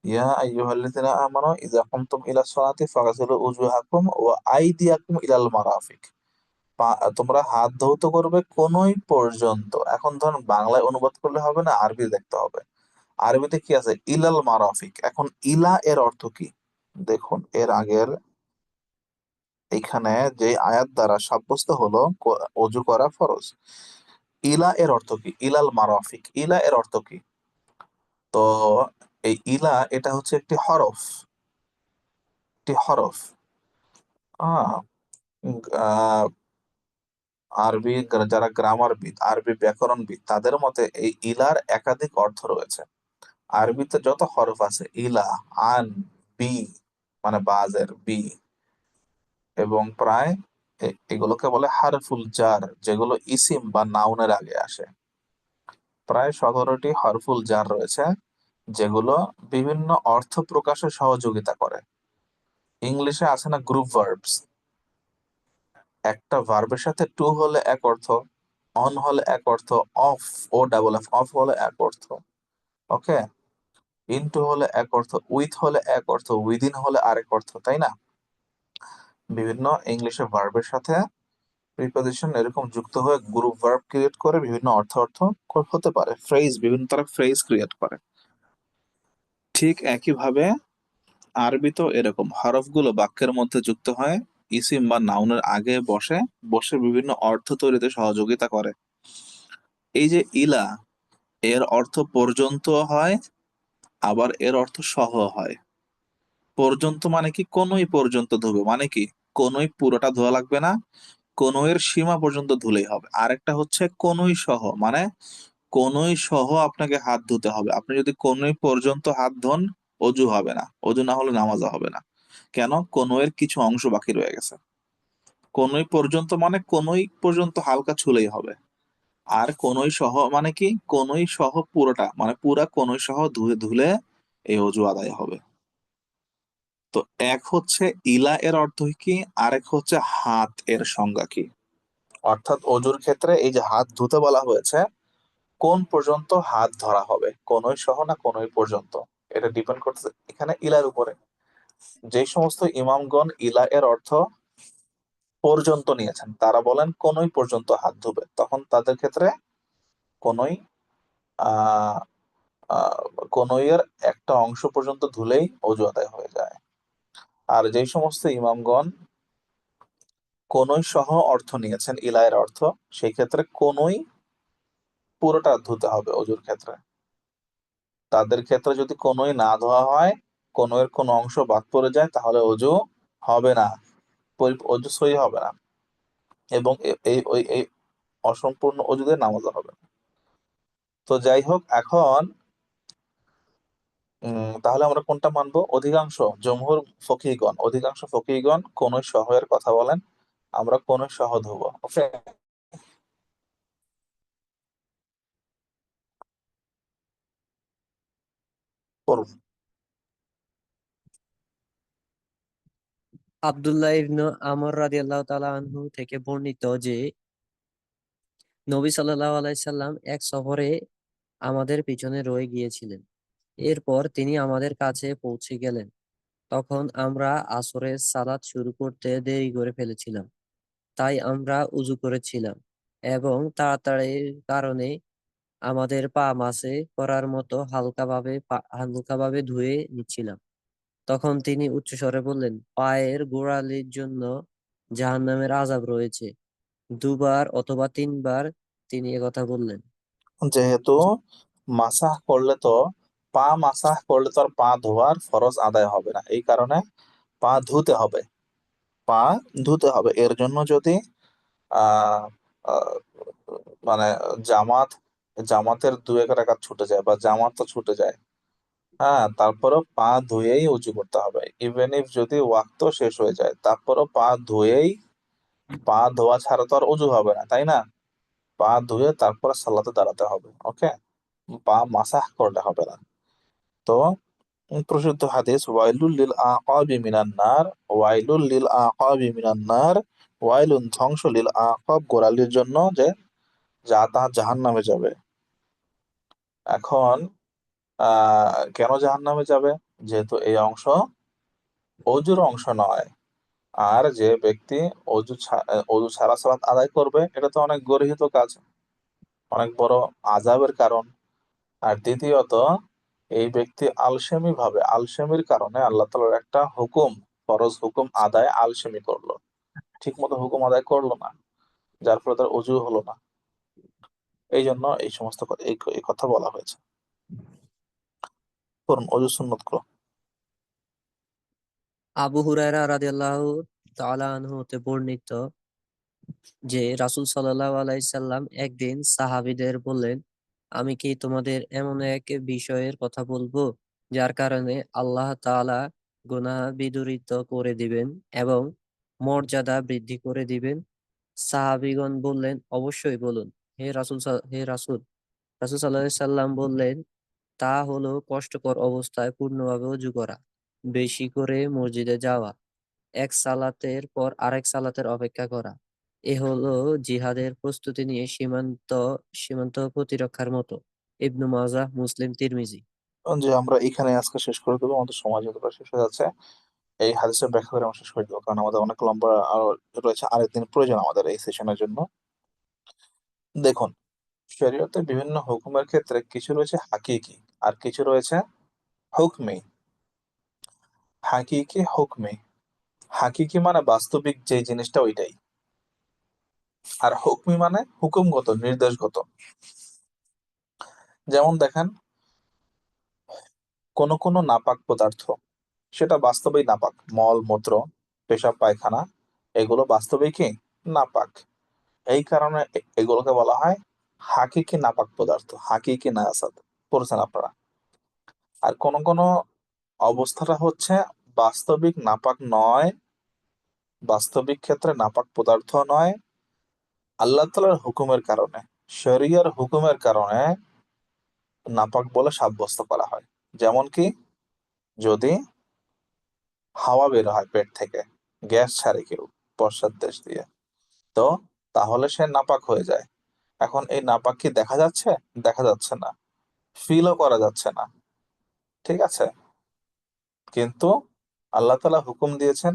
ইয়া আইয়ুহাল্লাযীনা আমানু ইযা কুমতুম ইলাস সালাতি ফাগসিলু উজুহাকুম ওয়া আইদিয়াকুম ইলাল মারাফিক। তোমরা হাত ধৌত করবে কোনই পর্যন্ত। এখন ধরুন বাংলায় অনুবাদ করলে হবে না, আরবি দেখতে হবে। আরবিতে কি আছে? ইলাল মারাফিক। এখন ইলা এর অর্থ কি? দেখুন, এর আগের এইখানে যে আয়াত দ্বারা সাব্যস্ত হলো অজু করা ফরজ, ইলা এর অর্থ কি? ইলাল মারাফিক, ইলা এর অর্থ কি? তো এই ইলা এটা হচ্ছে একটি হরফ, একটি হরফ। আহ আহ, যারা গ্রামারবিদ, আরবি ব্যাকরণবিদ, তাদের মতে এই ইলার একাধিক অর্থ রয়েছে। আরবিতে যত হরফ আছে, ইলা, আন, বি মানে বাজের বি, এবং প্রায় এগুলোকে বলে হারফুল জার, যেগুলো ইসিম বা নাউনের আগে আসে। প্রায় 17টি হরফুল জার রয়েছে, যেগুলো বিভিন্ন অর্থ প্রকাশে সহযোগিতা করে। ইংলিশে আছে না গ্রুপ ভার্বস, একটা ভার্বের সাথে টু হলে এক অর্থ, অন হলে এক অর্থ, off, O double F, off হলে এক অর্থ, ওকে, ইনটু হলে এক অর্থ, উইথ হলে এক অর্থ, উইদিন হলে আরেক অর্থ, তাই না? বিভিন্ন ইংলিশে ভার্বের সাথে প্রিপজিশন এরকম যুক্ত হয়ে গ্রুপ ভার্ব ক্রিয়েট করে বিভিন্ন অর্থ অর্থ হতে পারে। ফ্রেজ, বিভিন্ন তারা ফ্রেজ ক্রিয়েট করে। ঠিক একইভাবে আরবিতেও এরকম হরফগুলো বাক্যের মধ্যে যুক্ত হয়, ইসিম বা নাউনের আগে বসে, বসে বিভিন্ন অর্থ তৈরিতে সহযোগিতা করে। এই যে ইলা, এর অর্থ পর্যন্ত হয়, আবার এর অর্থ সহ হয়। পর্যন্ত মানে কি? কোনই পর্যন্ত ধোবে, মানে কি কোনই পুরোটা ধোয়া লাগবে না, কোনইয়ের সীমা পর্যন্ত ধুলেই হবে। আরেকটা হচ্ছে কোনই সহ, মানে কনুই সহ আপনাকে হাত ধুতে হবে। আপনি যদি কনুই পর্যন্ত হাত ধোন, অজু হবে না। অজু না হলে নামাজও হবে না। কেন? কনুইয়ের কিছু অংশ বাকি রয়ে গেছে। কনুই পর্যন্ত মানে কনুই পর্যন্ত হালকা ছুলেই হবে। আর কনুই সহ মানে কি? কনুই সহ পুরোটা মানে পুরা কনুই সহ ধুয়ে ধুলে এই অজু আদায় হবে। তো এক হচ্ছে ইলা এর অর্থ কি, আরেক হচ্ছে হাত এর সংজ্ঞা কি। অর্থাৎ অজুর ক্ষেত্রে এই যে হাত ধুতে বলা হয়েছে, কোন পর্যন্ত হাত ধরা হবে, কনুই সহ না কনুই পর্যন্ত, এটা ডিপেন্ড করতেছে এখানে ইলার উপরে। যে সমস্ত ইমামগণ ইলা এর অর্থ পর্যন্ত নিয়েছেন, তারা বলেন কনুই পর্যন্ত হাত ধুবে, তখন তাদের ক্ষেত্রে কনুই আহ আহ কনুইয়ের একটা অংশ পর্যন্ত ধুলেই অজু আদায় হয়ে যায়। আর যে সমস্ত ইমামগণ কনুই সহ অর্থ নিয়েছেন ইলায়ের অর্থ, সেই ক্ষেত্রে কনুই পুরোটা ধুতে হবে অজুর ক্ষেত্রে। তাদের ক্ষেত্রে যদি কনুই না ধোয়া হয়, কনুইয়ের কোনো অংশ বাদ পড়ে যায়, তাহলে অজু হবে না, অজু সহি হবে না, এবং এই অসম্পূর্ণ অজুদের নামাজ হবে না। তো যাই হোক, এখন তাহলে আমরা কোনটা মানবো? অধিকাংশ জমহুর ফকিহগণ, অধিকাংশ ফকিহগণ কনুই সহ এর কথা বলেন, আমরা কনুই সহ ধোবো। ওকে, করুন। আব্দুল্লাহ ইবনু আমর রাদিয়াল্লাহু তাআলা আনহু থেকে বর্ণিত যে নবী সাল্লাল্লাহু আলাইহি সাল্লাম এক সফরে আমাদের পিছনে রয়ে গিয়েছিলেন। এরপর তিনি আমাদের কাছে পৌঁছে গেলেন। তখন আমরা আসরের সালাত শুরু করতে দেরি করে ফেলেছিলাম। তাই আমরা উযু করেছিলাম এবং তাড়াতাড়ির কারণে আমাদের পা মাসে করার মতো হালকাভাবে ধুয়ে নিচ্ছিলাম। তখন তিনি উচ্চস্বরে বললেন, পায়ের গোড়ালির জন্য জাহান্নামের আযাব রয়েছে। দুবার অথবা তিনবার তিনি একথা বললেন। যেহেতু মাসাহ করলে তো, পা মাসাহ করলে তো আর পা ধোয়ার ফরজ আদায় হবে না, এই কারণে পা ধুতে হবে। পা ধুতে হবে, এর জন্য যদি আহ আহ, মানে জামাত জামাতের দু এক রাকাত ছুটে যায় বা জামাত তো ছুটে যায়, হ্যাঁ, তারপরও পা ধুয়েই উজু করতে হবে। ইভেন ইফ যদি ওয়াক্ত শেষ হয়ে যায়, তারপরও পা ধুয়েই, পা ধোয়া ছাড়া তো আর উজু হবে না, তাই না? পা ধুয়ে তারপরে সালাতে দাঁড়াতে হবে। ওকে, পা মাসাহ করলে হবে না। তো প্রসিদ্ধ হাদিস, ওয়াইলুল লিল আকাবি মিনান নার, ওয়াইলুল লিল আকাবি মিনান নার, ওয়াইলুন, ধ্বংস, লিল আকাব, গোড়ালির জন্য, যে যা তা জাহান্নামে যাবে। এখন কেন জাহান্নামে যাবে? যেহেতু এই অংশ অজুর অংশ নয়। আর যে ব্যক্তি অজু ছাড়া সালাত আদায় করবে, এটা তো অনেক গর্হিত কাজ, অনেক বড় আযাবের কারণ। আর দ্বিতীয়ত, এই ব্যক্তি আলসেমির কারণে আল্লাহ তাআলার একটা হুকুম, ফরজ হুকুম আদায় আলসেমি করলো, ঠিক মতো হুকুম আদায় করলো না, যার ফলে তার অজু হলো না। এই জন্য এই সমস্ত এই কথা বলা হয়েছে। করুন, অজু সুন্নত করো। আবু হুরায়রা রাদিয়াল্লাহু তাআলা আনহু হতে বর্ণিত যে রাসূল সাল্লাল্লাহু আলাইহি সাল্লাম একদিন সাহাবীদের বললেন, আমি কি তোমাদের এমন এক বিষয়ের কথা বলবো যার কারণে আল্লাহ তাআলা গুনাহ বিদূরিত করে দিবেন এবং মর্যাদা বৃদ্ধি করে দিবেন? সাহাবীগণ বললেন, অবশ্যই বলুন হে রাসূল। রাসূল সাল্লাল্লাহু আলাইহি সাল্লাম বললেন, তা হলো কষ্টকর অবস্থায় পূর্ণভাবে ওযু করা, বেশি করে মসজিদে যাওয়া, এক সালাতের পর আরেক সালাতের অপেক্ষা করা। এ হলো জিহাদের প্রস্তুতি নিয়ে সীমান্ত প্রতিরক্ষার মতো। ইবনু মাজাহ, মুসলিম, তিরমিজি। যে আমরা এখানে আজকে শেষ করে দেবো, আমাদের সময় যত শেষ হয়ে যাচ্ছে। এই হাদিসের ব্যাখ্যা করে আমরা শেষ করে দেবো, কারণ আমাদের অনেক লম্বা আরো রয়েছে, আরেকদিন প্রয়োজন আমাদের এই সেশনের জন্য। দেখুন, শরীয়তে বিভিন্ন হুকুমের ক্ষেত্রে কিছু রয়েছে হাকিকি, আর কিছু রয়েছে হুকমি। হাকিকি, হুকমি। হাকিকি মানে বাস্তবিক যে জিনিসটা ওইটাই, আর হুকমি মানে হুকুমগত, নির্দেশগত। যেমন দেখেন, কোন কোন নাপাক পদার্থ, সেটা বাস্তবেই নাপাক, মল মূত্র, পেশাব পায়খানা, এগুলো বাস্তবেই কি নাপাক। এই কারণে এগুলোকে বলা হয় হাকিকি নাপাক পদার্থ, হাকিকি নাজাসাত পড়েছেন আপনারা। আর কোন কোন অবস্থাটা হচ্ছে বাস্তবিক নাপাক নয়, বাস্তবিক ক্ষেত্রে নাপাক পদার্থ নয়, আল্লাহ তাআলার হুকুমের কারণে, শরিয়ার হুকুমের কারণে নাপাক বলে সাব্যস্ত করা হয়। যেমন কি, যদি হাওয়া বের হয় পেট থেকে, গ্যাস ছাড়ে কেউ পশ্চাৎ দেশ দিয়ে, তো তাহলে সে নাপাক হয়ে যায়। এখন এই নাপাক কি দেখা যাচ্ছে? দেখা যাচ্ছে না, ফিলও করা যাচ্ছে না, ঠিক আছে? কিন্তু আল্লাহ তাআলা হুকুম দিয়েছেন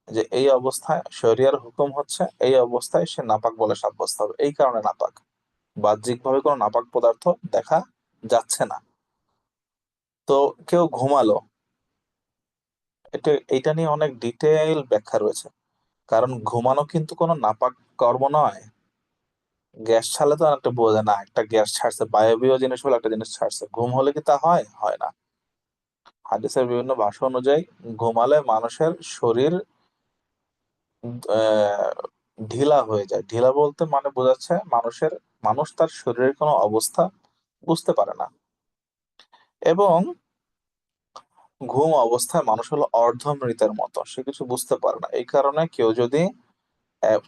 যে এই অবস্থায়, শরিয়ার হুকুম হচ্ছে এই অবস্থায় সে নাপাক বলে সাব্যস্ত হবে, এই কারণে নাপাক। বাহ্যিকভাবে কোনো নাপাক পদার্থ দেখা যাচ্ছে না। তো কেউ ঘুমালো, এটা নিয়ে অনেক ডিটেইল ব্যাখ্যা রয়েছে। কারণ ঘুমানো কিন্তু কোনো নাপাক কর্ম নয়। গ্যাস ছাড়লে তো একটা বোঝে না, একটা গ্যাস ছাড়ছে, বায়বীয় জিনিস হলে একটা জিনিস ছাড়ছে, ঘুম হলে কি তা হয়? হয় না। হাদিসের বিভিন্ন ভাষা অনুযায়ী ঘুমালে মানুষের শরীর আহ, ঢিলা হয়ে যায়। ঢিলা বলতে মানে বোঝাচ্ছে মানুষ তার শরীরের কোনো অবস্থা বুঝতে পারে না। এবং ঘুম অবস্থায় মানুষ হলো অর্ধমৃতের মতো, সে কিছু বুঝতে পারে না। এই কারণে কেউ যদি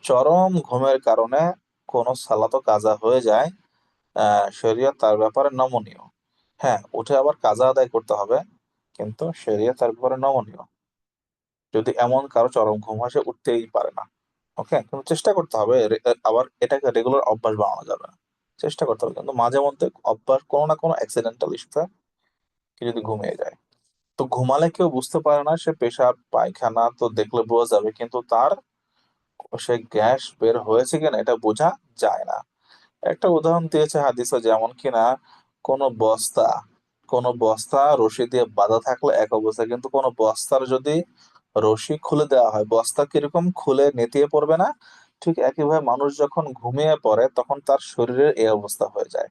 চরম ঘুমের কারণে কোনো সালাত কাজা হয়ে যায়, শরীয়ত তার ব্যাপারে নমনীয়। হ্যাঁ, উঠে আবার কাজা আদায় করতে হবে, কিন্তু শরীয়ত তার ব্যাপারে নমনীয়। যদি এমন কারো চরম ঘুম হয়, সে উঠতেই পারে না। ওকে, কিন্তু চেষ্টা করতে হবে। আবার এটাকে রেগুলার অভ্যাস বানানো যাবে না, চেষ্টা করতে হবে। কিন্তু মাঝে মধ্যে অভ্যাস, কোনো না কোনো অ্যাক্সিডেন্টাল ইস্যুতে কেউ যদি ঘুমিয়ে যায়, তো ঘুমালে কেউ বুঝতে পারে না, সে পেশাব পায়খানা তো দেখলে বোঝা যাবে, কিন্তু তার সে গ্যাস বের হয়েছে কিনা এটা বোঝা যায় না। একটা উদাহরণ দিয়েছে হাদিসে, যেমন কিনা কোনো বস্তা কোনো বস্তা রশি দিয়ে বাঁধা থাকলে এক অবস্থা, কিন্তু কোনো বস্তার যদি রশি খুলে দেওয়া হয়, বস্তা কিরকম খুলে নেতিয়ে পড়বে না, ঠিক একইভাবে মানুষ যখন ঘুমিয়ে পড়ে তখন তার শরীরের এই অবস্থা হয়ে যায়,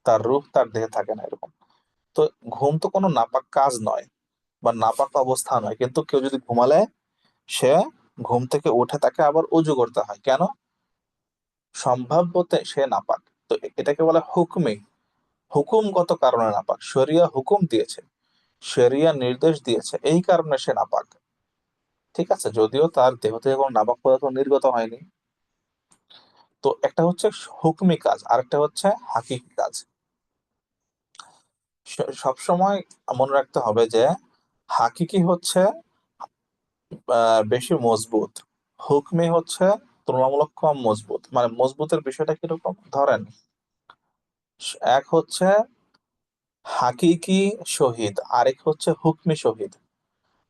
তার রূহ তার দেহে থাকে না, এরকম। তো ঘুম তো কোনো নাপাক কাজ নয় বা নাপাক অবস্থা নয়, কিন্তু কেউ যদি ঘুমালে, সে ঘুম থেকে উঠে তাকে আবার উজু করতে হয়। কেন? সম্ভাব্যতে সে নাপাক। তো এটাকে বলে হুকমি, হুকুমগত কারণে নাপাক। শরিয়া হুকুম দিয়েছে, শরিয়া নির্দেশ দিয়েছে, এই কারণে সে নাপাক। ঠিক আছে, যদিও তার দেহ থেকে কোনো নাপাক পদার্থ নির্গত হয়নি। তো একটা হচ্ছে হুকমি কাজ, আরেকটা হচ্ছে হাকিকি কাজ। সবসময় মনে রাখতে হবে যে হাকিকি হচ্ছে বেশি মজবুত, হুকমি হচ্ছে তুলনামূলক কম মজবুত। মানে মজবুতের বিষয়টা কিরকম, ধরেন এক হচ্ছে হাকিকি শহীদ, আরেক হচ্ছে হুকমি শহীদ।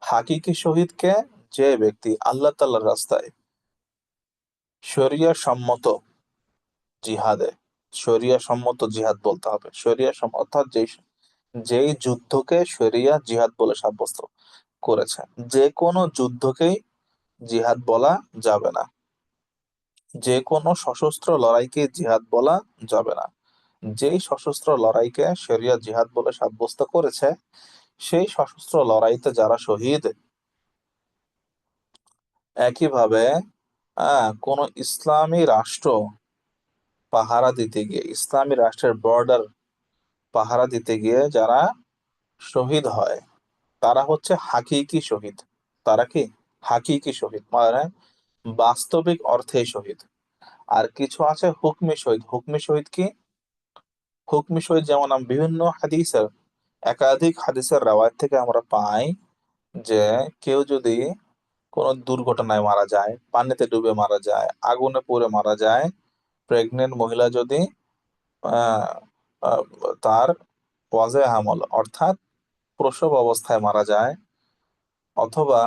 হাকিকি শহীদকে, যে ব্যক্তি আল্লাহ তাআলার রাস্তায় শরিয়া সম্মত জিহাদে, শরিয়া সম্মত জিহাদ বলতে হবে, শরিয়া অর্থাৎ যেই যেই যুদ্ধকে শরিয়া জিহাদ বলে সাব্যস্ত করেছে। যে কোনো যুদ্ধকেই জিহাদ বলা যাবে না, যে কোনো সশস্ত্র লড়াইকে জিহাদ বলা যাবে না। যেই সশস্ত্র লড়াইকে শরিয়া জিহাদ বলে সাব্যস্ত করেছে, সেই সশস্ত্র লড়াইতে যারা শহীদ, একইভাবে কোন ইসলামী রাষ্ট্র পাহারা দিতে গিয়ে, ইসলামী রাষ্ট্রের বর্ডার পাহারা দিতে গিয়ে যারা শহীদ হয়, তারা হচ্ছে হাকিকি শহীদ। তারা কি? হাকিকি শহীদ, মানে বাস্তবিক অর্থেই শহীদ। আর কিছু আছে হুকমি শহীদ। হুকমি শহীদ কি? হুকমি শহীদ যেমন বিভিন্ন হাদিসের, একাধিক হাদিসের রাওয়ায়াত থেকে আমরা পাই যে কেউ যদি কোনো দুর্ঘটনায় মারা যায়, পানিতে ডুবে মারা যায়, আগুনে পুড়ে মারা যায়, প্রেগনেন্ট মহিলা যদি আহ, আহ, তার ওয়াজে হামল অর্থাৎ প্রসব অবস্থায় মারা যায়, অথবা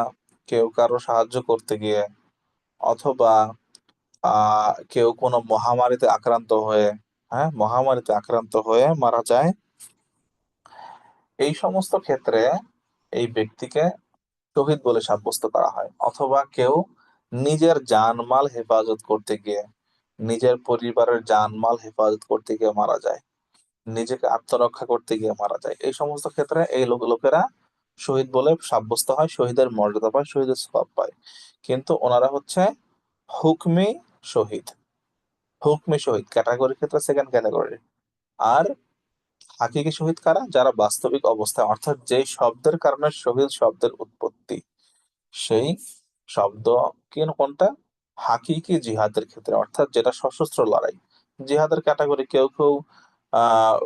কেউ কারো সাহায্য করতে গিয়ে, অথবা কেউ কোনো মহামারীতে আক্রান্ত হয়ে, হ্যাঁ, মহামারীতে আক্রান্ত হয়ে মারা যায়, এই সমস্ত ক্ষেত্রে এই ব্যক্তিকে শহীদ বলে সাব্যস্ত করা হয়। অথবা কেউ নিজের জানমাল হেফাজত করতে গিয়ে, নিজের পরিবারের জানমাল হেফাজত করতে গিয়ে মারা যায়, নিজেকে আত্মরক্ষা করতে গিয়ে মারা যায়, এই সমস্ত ক্ষেত্রে এই লোকেরা শহীদ বলে সাব্যস্ত হয়, শহীদের মর্যাদা পায়, শহীদের সওয়াব পায়। কিন্তু ওনারা হচ্ছে হুকমি শহীদ। হুকমি শহীদ ক্যাটাগরির ক্ষেত্রে সেকেন্ড ক্যাটাগরি। আর হাকিকি শহীদ কারা? যারা বাস্তবিক অবস্থায়, অর্থাৎ যেই শব্দের কারণে শহীদ শব্দের উৎপত্তি, সেই শব্দ কোনটা? হাকিকি জিহাদের ক্ষেত্রে, অর্থাৎ যেটা সশস্ত্র লড়াই। জিহাদের ক্যাটাগরি কেউ কেউ আহ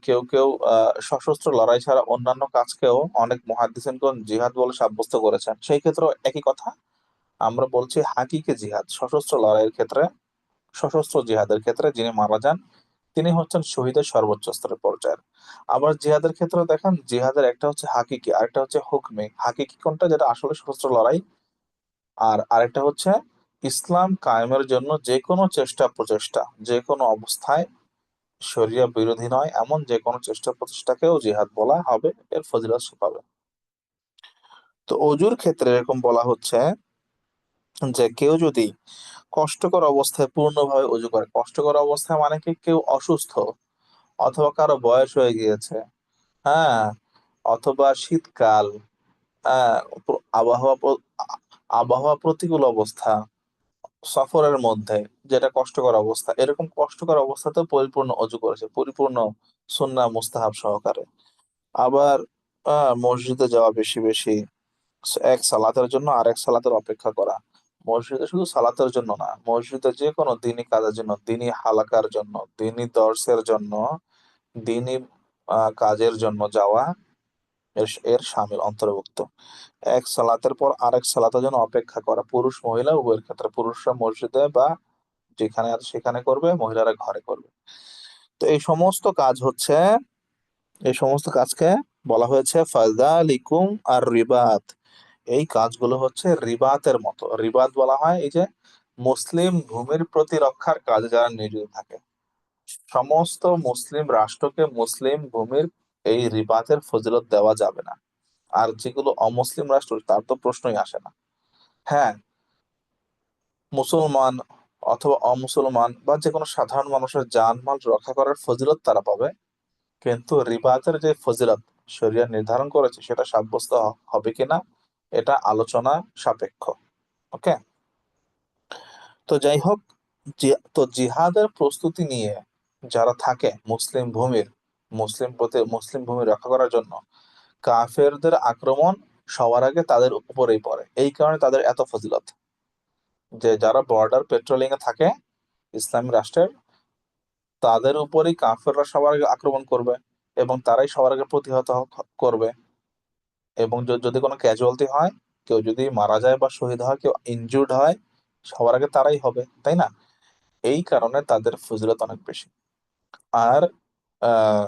কেউ কেউ সশস্ত্র লড়াই ছাড়া অন্যান্য কাজকেও অনেক মুহাদ্দিসিনগণ জিহাদ বলে সাব্যস্ত করেছেন, সেই ক্ষেত্রেও একই কথা। আমরা বলছি হাকিকি জিহাদ, সশস্ত্র লড়াইয়ের ক্ষেত্রে, সশস্ত্র জিহাদের ক্ষেত্রে যিনি মারা যান তিনি হচ্ছেন শহীদের সর্বোচ্চ স্তরের পর্যায়ের। আবার জিহাদের ক্ষেত্রে দেখেন, জিহাদের একটা হচ্ছে হাকিকি, আরেকটা হচ্ছে হুকমি। হাকিকি কোনটা? যেটা আসলে সশস্ত্র লড়াই। আর আরেকটা হচ্ছে ইসলাম কায়েমের জন্য যে কোনো চেষ্টা প্রচেষ্টা, যে কোনো অবস্থায় শরিয়া বিরোধী নয় এমন যে কোনো চেষ্টা প্রচেষ্টাকেও জিহাদ বলা হবে, এর ফজিলত সে পাবে। তো অজুর ক্ষেত্রে এরকম বলা হচ্ছে যে কেউ যদি কষ্টকর অবস্থায় পূর্ণভাবে অজু করে, কষ্টকর অবস্থায় মানে কি? কেউ অসুস্থ, অথবা কারো বয়স হয়ে গিয়েছে, হ্যাঁ, অথবা শীতকাল, হ্যাঁ, আবহাওয়া প্রতিকূল অবস্থা, সফরের মধ্যে, যেটা কষ্টকর অবস্থা, এরকম কষ্টকর অবস্থাতেও পরিপূর্ণ অজু করেছে, পরিপূর্ণ সুন্নাহ মুস্তাহাব সহকারে। আবার মসজিদে যাওয়া বেশি বেশি, এক সালাতের জন্য আরেক সালাতের অপেক্ষা করা। মসজিদে শুধু সালাতের জন্য না, মসজিদে যে কোনো দিনী কাজের জন্য, দিনী হালাকার জন্য, দিনী দর্শের জন্য, দিনী কাজের জন্য যাওয়া এর এর শামিল, অন্তর্ভুক্ত। এক সালাতের পর আরেক সালাতের জন্য অপেক্ষা করা, পুরুষ মহিলা উভয়ের ক্ষেত্রে। পুরুষরা মসজিদে বা যেখানে আছে সেখানে করবে, মহিলারা ঘরে করবে। তো এই সমস্ত কাজকে বলা হয়েছে ফাযালিকুম আর রিবাত। এই কাজগুলো হচ্ছে রিবাতের মতো। রিবাত বলা হয় এই যে মুসলিম ভূমির প্রতিরক্ষার কাজে যারা নিয়োজিত থাকে। সমস্ত মুসলিম রাষ্ট্রকে মুসলিম ভূমির এই রিবাতের ফজিলত দেওয়া যাবে না। আর যেগুলো অমুসলিম রাষ্ট্র, তার তো প্রশ্নই আসে না। হ্যাঁ, মুসলমান অথবা অমুসলমান বা যে কোনো সাধারণ মানুষের জানমাল রক্ষা করার ফজিলত তারা পাবে, কিন্তু রিবাতের যে ফজিলত শরিয়া নির্ধারণ করেছে সেটা সাব্যস্ত হবে কিনা, এটা আলোচনা সাপেক্ষ। ওকে। তো যাই হোক, তো জিহাদের প্রস্তুতি নিয়ে যারা থাকে মুসলিম ভূমি রক্ষা করার জন্য, কাফেরদের আক্রমণ সবার আগে তাদের উপরেই পড়ে। এই কারণে তাদের এত ফজিলত, যে যারা বর্ডার পেট্রোলিং এ থাকে ইসলামী রাষ্ট্রের, তাদের উপরেই কাফেররা সবার আগে আক্রমণ করবে, এবং তারাই সবার আগে প্রতিহত করবে। এবং যদি কোনো ক্যাজুয়ালিটি হয়, কেউ যদি মারা যায় বা শহীদ হয়, কেউ ইনজুর্ড হয়, সবার আগে তারাই হবে, তাই না? এই কারণে তাদের ফজিলত অনেক বেশি। আর আহ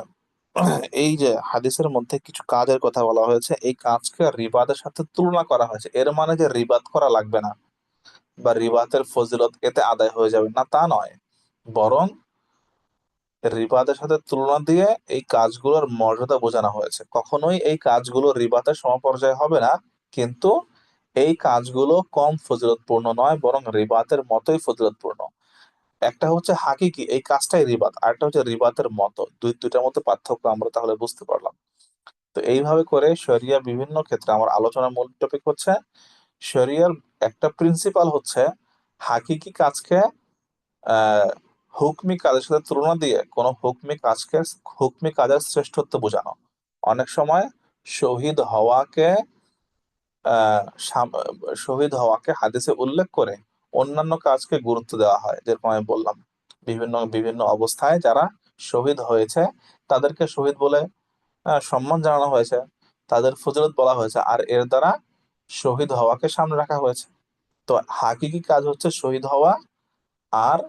এই যে হাদিসের মধ্যে কিছু কাজের কথা বলা হয়েছে, এই কাজকে রিবাদের সাথে তুলনা করা হয়েছে। এর মানে যে রিবাদ করা লাগবে না বা রিবাতের ফজিলত এতে আদায় হয়ে যাবে না, তা নয়। বরং রিবাতের সাথে তুলনা দিয়ে এই কাজগুলোর মর্যাদা বোঝানো হয়েছে। কখনোই এই কাজগুলো রিবাতের সমপর্যায়ে হবে না, কিন্তু এই কাজগুলো কম ফজিলতপূর্ণ নয়, বরং রিবাতের মতোই ফজিলতপূর্ণ। একটা হচ্ছে হাকিকি, এই কাজটাই রিবাত, আর একটা হচ্ছে রিবাতের মতো। দুইটার মধ্যে পার্থক্য আমরা তাহলে বুঝতে পারলাম। তো এইভাবে করে শরিয়া বিভিন্ন ক্ষেত্রে, আমার আলোচনার মূল টপিক হচ্ছে শরিয়ার একটা প্রিন্সিপাল হচ্ছে হাকিকি কাজকে আহ হুকমি কাজের সাথে তুলনা দিয়ে কোন হুকমি কাজের শ্রেষ্ঠত্ব বোঝানো। অনেক সময় শহীদ হওয়াকে আহ সাম- শহীদ হওয়াকে হাদিসে উল্লেখ করে অন্যান্য কাজকে গুরুত্ব দেওয়া হয়। যেরকম আমি বললাম, বিভিন্ন বিভিন্ন অবস্থায় যারা শহীদ হয়েছে তাদেরকে শহীদ বলে সম্মান জানানো হয়েছে, তাদের ফজিলত বলা হয়েছে, আর এর দ্বারা শহীদ হওয়াকে সামনে রাখা হয়েছে। তো হাকিকি কাজ হচ্ছে শহীদ হওয়া, আর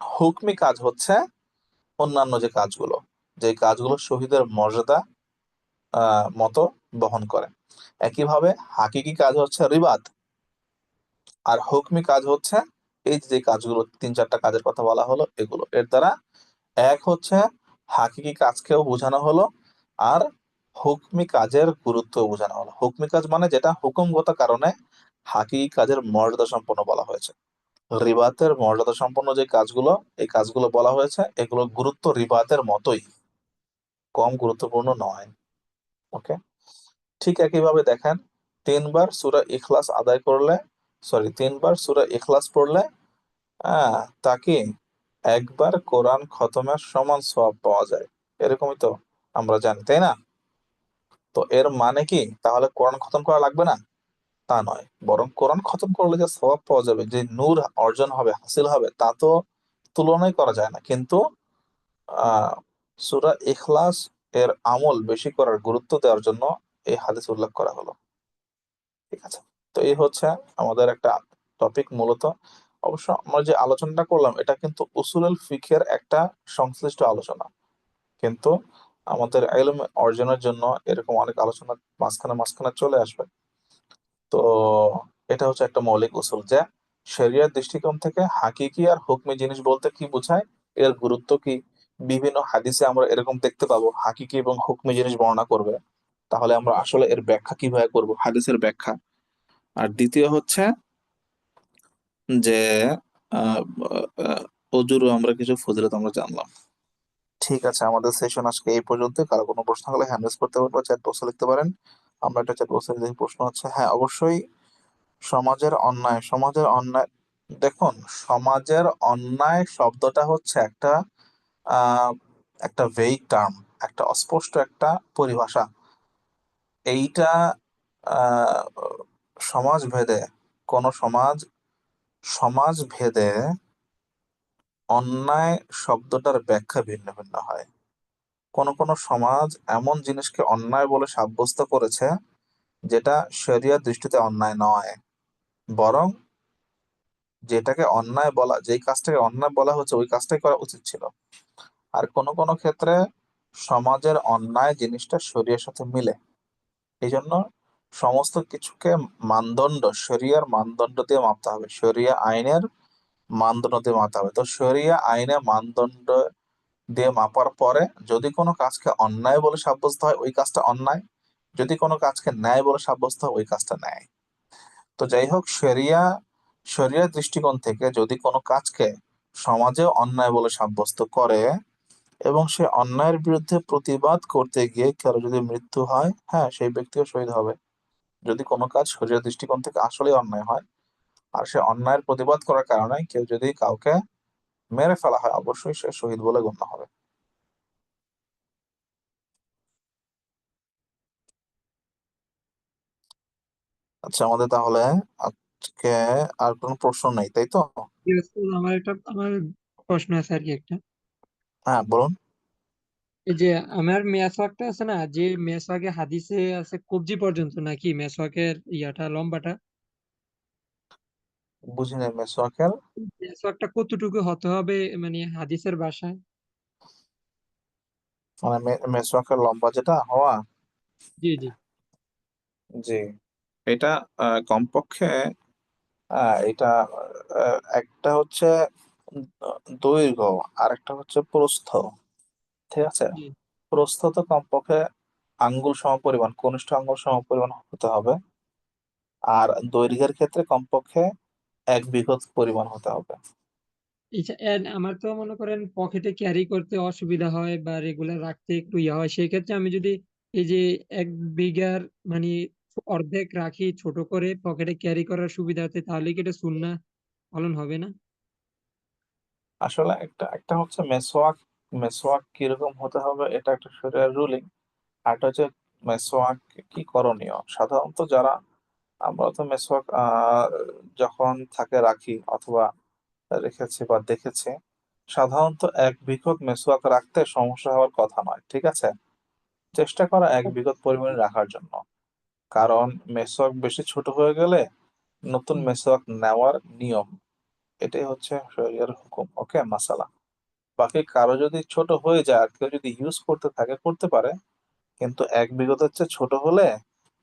হুকমি কাজ হচ্ছে অন্যান্য যে কাজগুলো, যে কাজগুলো শহীদের মর্যাদা মতো বহন করে। একইভাবে হাকিকি কাজ হচ্ছে রিবাত, আর হুকমি কাজ হচ্ছে এই যে কাজগুলো, 3-4টা কাজের কথা বলা হলো, এগুলো এর দ্বারা এক হচ্ছে হাকিকি কাজকেও বোঝানো হলো, আর হুকমি কাজের গুরুত্ব বোঝানো হলো। হুকমি কাজ মানে যেটা হুকুমগত কারণে হাকিকি কাজের মর্যাদা সম্পন্ন বলা হয়েছে। রিবাতের মর্যাদা সম্পন্ন যে কাজগুলো, এই কাজগুলো বলা হয়েছে, এগুলো গুরুত্ব রিবাতের মতোই, কম গুরুত্বপূর্ণ নয়। ওকে। ঠিক একইভাবে দেখেন, 3 বার সূরা ইখলাস আদায় করলে, 3 বার সূরা ইখলাস পড়লে, হ্যাঁ, তা কি একবার কোরআন খতমের সমান সওয়াব পাওয়া যায়, এরকমই তো আমরা জানি, তাই না? তো এর মানে কি তাহলে কোরআন খতম করা লাগবে না? তা নয়, বরং কোরআন খতম করলে যে সওয়াব পাওয়া যাবে, যে নূর অর্জন হবে, হাসিল হবে, তা তো তুলনাই করা যায় না। কিন্তু আহ সূরা ইখলাস এর আমল বেশি করার গুরুত্ব দেওয়ার জন্য এই হাদিস উল্লেখ করা হলো। ঠিক আছে, তো এই হচ্ছে আমাদের একটা টপিক মূলত। অবশ্য আমরা যে আলোচনাটা করলাম এটা কিন্তু উসুলুল ফিকের একটা সংশ্লিষ্ট আলোচনা, কিন্তু আমাদের ইলম অর্জনের জন্য এরকম অনেক আলোচনা মাঝখানে মাঝখানে চলে আসবে। তো এটা হচ্ছে একটা মৌলিক উসুল যে শরিয়ার দৃষ্টিকোণ থেকে হাকিকি আর হুকমি জিনিস বলতে কি বোঝায়, এর গুরুত্ব কি। বিভিন্ন হাদিসে আমরা এরকম দেখতে পাবো হাকিকি এবং হুকমি জিনিস বর্ণনা করবে, তাহলে আমরা আসলে এর ব্যাখ্যা কিভাবে করব, হাদিসের ব্যাখ্যা। আর দ্বিতীয় হচ্ছে যে আহ আহ, অজুরও আমরা কিছু ফজিলত আমরা জানলাম। ঠিক আছে, আমাদের সেশন আজকে এই পর্যন্ত। কারো কোনো প্রশ্ন হলে হ্যান্ড রেজ করতে পারবো, চ্যাট বক্সে লিখতে পারেন। আমরা একটা চ্যাট বক্সে দেখি প্রশ্ন হচ্ছে, হ্যাঁ অবশ্যই। সমাজের অন্যায় দেখুন, সমাজের অন্যায় শব্দটা হচ্ছে একটা আহ একটা ভেগ টার্ম, একটা অস্পষ্ট একটা পরিভাষা। এইটা আহ সমাজ ভেদে, কোন সমাজ ভেদে অন্যায় শব্দটার ব্যাখ্যা ভিন্ন ভিন্ন হয়। কোন কোন সমাজ এমন জিনিসকে অন্যায় বলে সাব্যস্ত করেছে যেটা শরিয়ার দৃষ্টিতে অন্যায় নয়, বরং যেটাকে অন্যায় বলা, যেই কাজটাকে অন্যায় বলা হচ্ছে ওই কাজটাই করা উচিত ছিল। আর কোন কোন ক্ষেত্রে সমাজের অন্যায় জিনিসটা শরিয়ার সাথে মিলে। এই জন্য সমস্ত কিছুকে মানদণ্ড, শরিয়ার মানদণ্ড দিয়ে মাপতে হবে, শরিয়া আইনের মানদণ্ড দিয়ে মাপতে হবে। তো শরিয়া আইনে মানদণ্ড দিয়ে মাপার পরে যদি কোনো কাজকে অন্যায় বলে সাব্যস্ত হয় ওই কাজটা অন্যায়, যদি কোনো কাজকে ন্যায় বলে সাব্যস্ত হয় ওই কাজটা ন্যায়। তো যাই হোক, শরিয়া দৃষ্টিকোণ থেকে যদি কোনো কাজকে সমাজে অন্যায় বলে সাব্যস্ত করে এবং সে অন্যায়ের বিরুদ্ধে প্রতিবাদ করতে গিয়ে কারো যদি মৃত্যু হয়, হ্যাঁ সেই ব্যক্তিও শহীদ হবে। যদি কোনো কাজ শরিয়া দৃষ্টিকোণ থেকে আসলেই অন্যায় হয় আর সে অন্যায়ের প্রতিবাদ করার কারণে কেউ যদি কাউকে মেরে ফেলা হয়, অবশ্যই সে শহীদ বলে গণ্য হবে। আচ্ছা, আমাদের তাহলে আজকে আর কোনো প্রশ্ন নেই, তাই তো? আমার প্রশ্ন আছে আর কি একটা। হ্যাঁ বলুন। এই যে আমার মেসওয়াকটা আছে না, যে মেসওয়াকে হাদিসে আছে কবজি পর্যন্ত, নাকি মেসওয়াকের ইয়াটা লম্বাটা, বুঝিনি মেসওয়াকের। মেসওয়াকটা কতটুকু হতে হবে মানে হাদিসের ভাষায়? মানে মেসওয়াকের লম্বা যেটা হওয়া। জি জি। জি, এটা কমপক্ষে এটা একটা হচ্ছে দৈর্ঘ্য আর একটা হচ্ছে প্রস্থ। ঠিক আছে, জি। প্রস্থ তো কমপক্ষে আঙ্গুল সমপরিমাণ, কনিষ্ঠ আঙ্গুল সমপরিমাণ হতে হবে। আর দৈর্ঘ্যের ক্ষেত্রে কমপক্ষে 1 বিঘত পরিমাণ হতে হবে। আমার তো মনে করেন পকেটে ক্যারি করতে অসুবিধা হয় বা রেগুলার রাখতে একটু ইয়ে হয়, সেই ক্ষেত্রে আমি যদি এই যে 1 বিঘার মানে অর্ধেক রাখি ছোট করে পকেটে ক্যারি করার সুবিধাতে, তাহলে কি এটা সুন্নাহ পালন হবে না? আসলে একটা একটা হচ্ছে মেসওয়াক, মেসওয়াক কিরকম হতে হবে এটা একটা শরীরের রুলিং। আর একটা হচ্ছে মেসওয়াক কি করণীয়। সাধারণত যারা, আমরা তো মেসওয়াক যখন থাকে রাখি অথবা রেখেছি বা দেখেছি, সাধারণত 1 বিঘত মেসওয়াক রাখতে সমস্যা হওয়ার কথা নয়। ঠিক আছে, চেষ্টা করা 1 বিঘত পরিমাণে রাখার জন্য। কারণ মেসওয়াক বেশি ছোট হয়ে গেলে নতুন হুম। মেসওয়াক নেওয়ার নিয়ম, এটাই হচ্ছে শরীয়তের হুকুম। ওকে, মাসালা। বাকি কারো যদি ছোট হয়ে যায় আর কেউ যদি ইউজ করতে থাকে করতে পারে, কিন্তু 1 বিঘত হচ্ছে ছোট হলে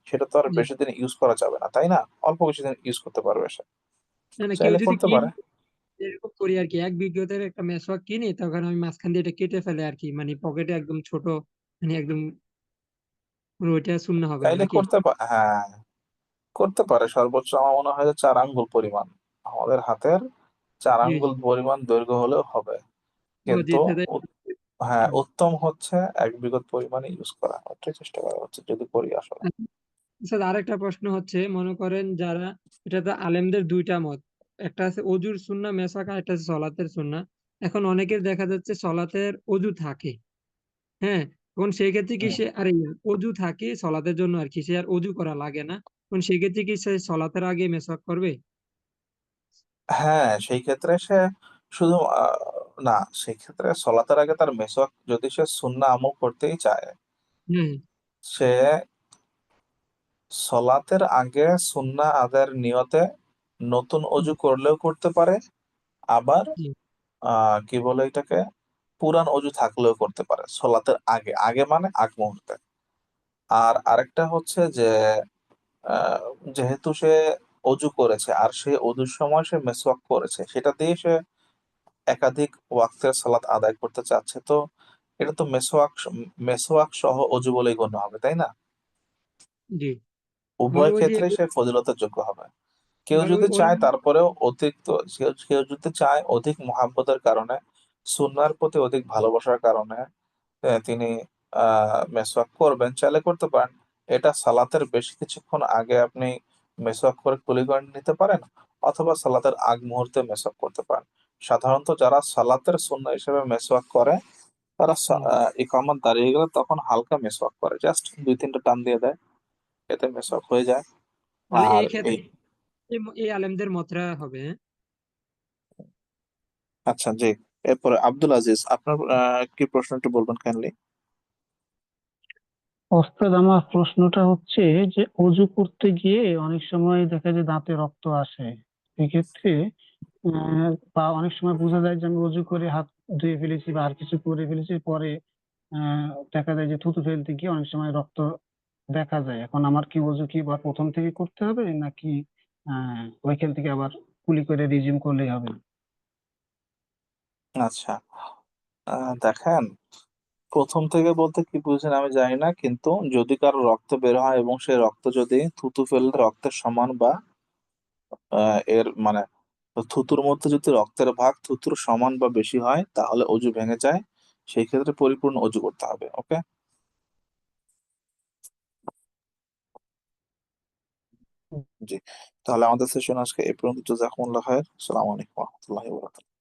সেটা তো আর জি। বেশি দিন ইউজ করা যাবে না, তাই না? অল্প কিছু দিন ইউজ করতে পারবে সে, না না, কেউ চাইলে যদি করতে পারে। এরকম করি আর কি, 1 বিঘতের একটা মেসওয়াক কিনি, তখন আমি মাঝখান দিয়ে এটা কেটে ফেলে আর কি, মানে পকেটে একদম ছোট, মানে একদম ওইটা শূন্য হবে না চাইলে নাকি? করতে পারে, হ্যাঁ করতে পারে। সর্বোচ্চ আমার মনে হয় যে 4 আঙ্গুল পরিমাণ, আমাদের হাতের চার জি জি। আঙ্গুল পরিমাণ দৈর্ঘ্য হলেও হবে। ও জি, কিন্তু সেটা। হ্যাঁ, উত্তম হচ্ছে 1 বিঘত পরিমাণে ইউজ করা, ওটাই চেষ্টা করা হচ্ছে যদি করি আসলে। স্যার আরেকটা প্রশ্ন হচ্ছে, মনে করেন যারা, এটা তো আলেমদের দুইটা মত, একটা আছে অজুর সুন্নাহ মেসওয়াক, আর একটা আছে সলাতের সুন্নাহ। এখন অনেকের দেখা যাচ্ছে সলাতের অজু থাকে, হ্যাঁ, এখন সেই ক্ষেত্রে কি সে আরে অজু থাকে সলাতের জন্য আর কি, সে আর অজু করা লাগে না, এখন সেক্ষেত্রে কি সে সলাতের আগে মেসওয়াক করবে? হ্যাঁ, সেই ক্ষেত্রে সে শুধু না, সেই ক্ষেত্রে সলাতের আগে তার মেসওয়াক, যদি সে সুন্নাহ আমল করতেই চায়, হ্যাঁ, সে সলাতের আগে সুন্নাহ আদায়ের নিয়তে নতুন অজু করলেও করতে পারে, আবার জি, কি বলে এটাকে, পুরান অজু থাকলেও করতে পারে সলাতের আগে। আগে মানে আগ মুহূর্তে। আর আরেকটা হচ্ছে যে আহ, যেহেতু সে অজু করেছে আর সে অজুর সময় সে মেসওয়াক করেছে, সেটা দিয়ে সে একাধিক ওয়াক্তের সালাত আদায় করতে চাচ্ছে, তো এটা তো মেসওয়াক সহ অজু বলেই গণ্য হবে, তাই না? জি, উভয় মানে ওই যে ক্ষেত্রে সে ফজিলতের যোগ্য হবে। কেউ মানে ওই যদি ওই চায় তারপরেও অতিরিক্ত, কেউ যদি চায় অধিক মহাব্বতের কারণে, সুন্নাহর প্রতি অধিক ভালোবাসার কারণে তিনি মেসওয়াক করবেন, চাইলে করতে পারেন। এটা সালাতের বেশ কিছুক্ষণ আগে আপনি মেসওয়াক করে কুলি করে নিতে পারেন, অথবা সালাতের আগ মুহূর্তে মেসওয়াক করতে পারেন। সাধারণত যারা সালাতের সুন্নাহ হিসেবে মেসওয়াক করে, তারা ইকামত দাঁড়িয়ে গেলে তখন হালকা মেসওয়াক করে, জাস্ট 2-3টা টান দিয়ে দেয়, এতে মেসওয়াক হয়ে যায়। তাহলে আর এই ক্ষেত্রে এই, এই আলেমদের মতরা হবে, হ্যাঁ? আচ্ছা, জি। এরপরে আব্দুল আজিজ, আপনার কি প্রশ্ন একটু বলবেন কাইন্ডলি? ওস্তাদ, আমার প্রশ্নটা হচ্ছে যে অজু করতে গিয়ে অনেক সময় দেখা যায় দাঁতে রক্ত আসে। এক্ষেত্রে বা অনেক সময় বোঝা যায় যে আমি অজু করে হাত ধুয়ে ফেলেছি বা আর কিছু করে ফেলেছি, পরে দেখা যায় যে থুতু ফেলতে গিয়ে অনেক সময় রক্ত দেখা যায়। এখন আমার কি অজু কি বা প্রথম থেকে করতে হবে, নাকি ওইখান থেকে আবার কুলি করে রিজিউম করলেই হবে? আচ্ছা, দেখেন, প্রথম থেকে বলতে কি বুঝেন আমি জানি না, কিন্তু যদি কারো রক্ত বের হয় এবং সেই রক্ত যদি থুতু ফেললে রক্তের সমান বা এর মানে থুতুর মধ্যে যদি রক্তের ভাগ থুতুর সমান বা বেশি হয়, তাহলে অজু ভেঙে যায়। সেই ক্ষেত্রে পরিপূর্ণ অজু করতে হবে। ওকে, জি। তাহলে আমাদের সেশন আজকে এই পর্যন্ত। জাযাকুমুল্লাহ খায়ের। আসসালামু আলাইকুম ওয়া রাহমাতুল্লাহি ওয়া বারাকাতুহু।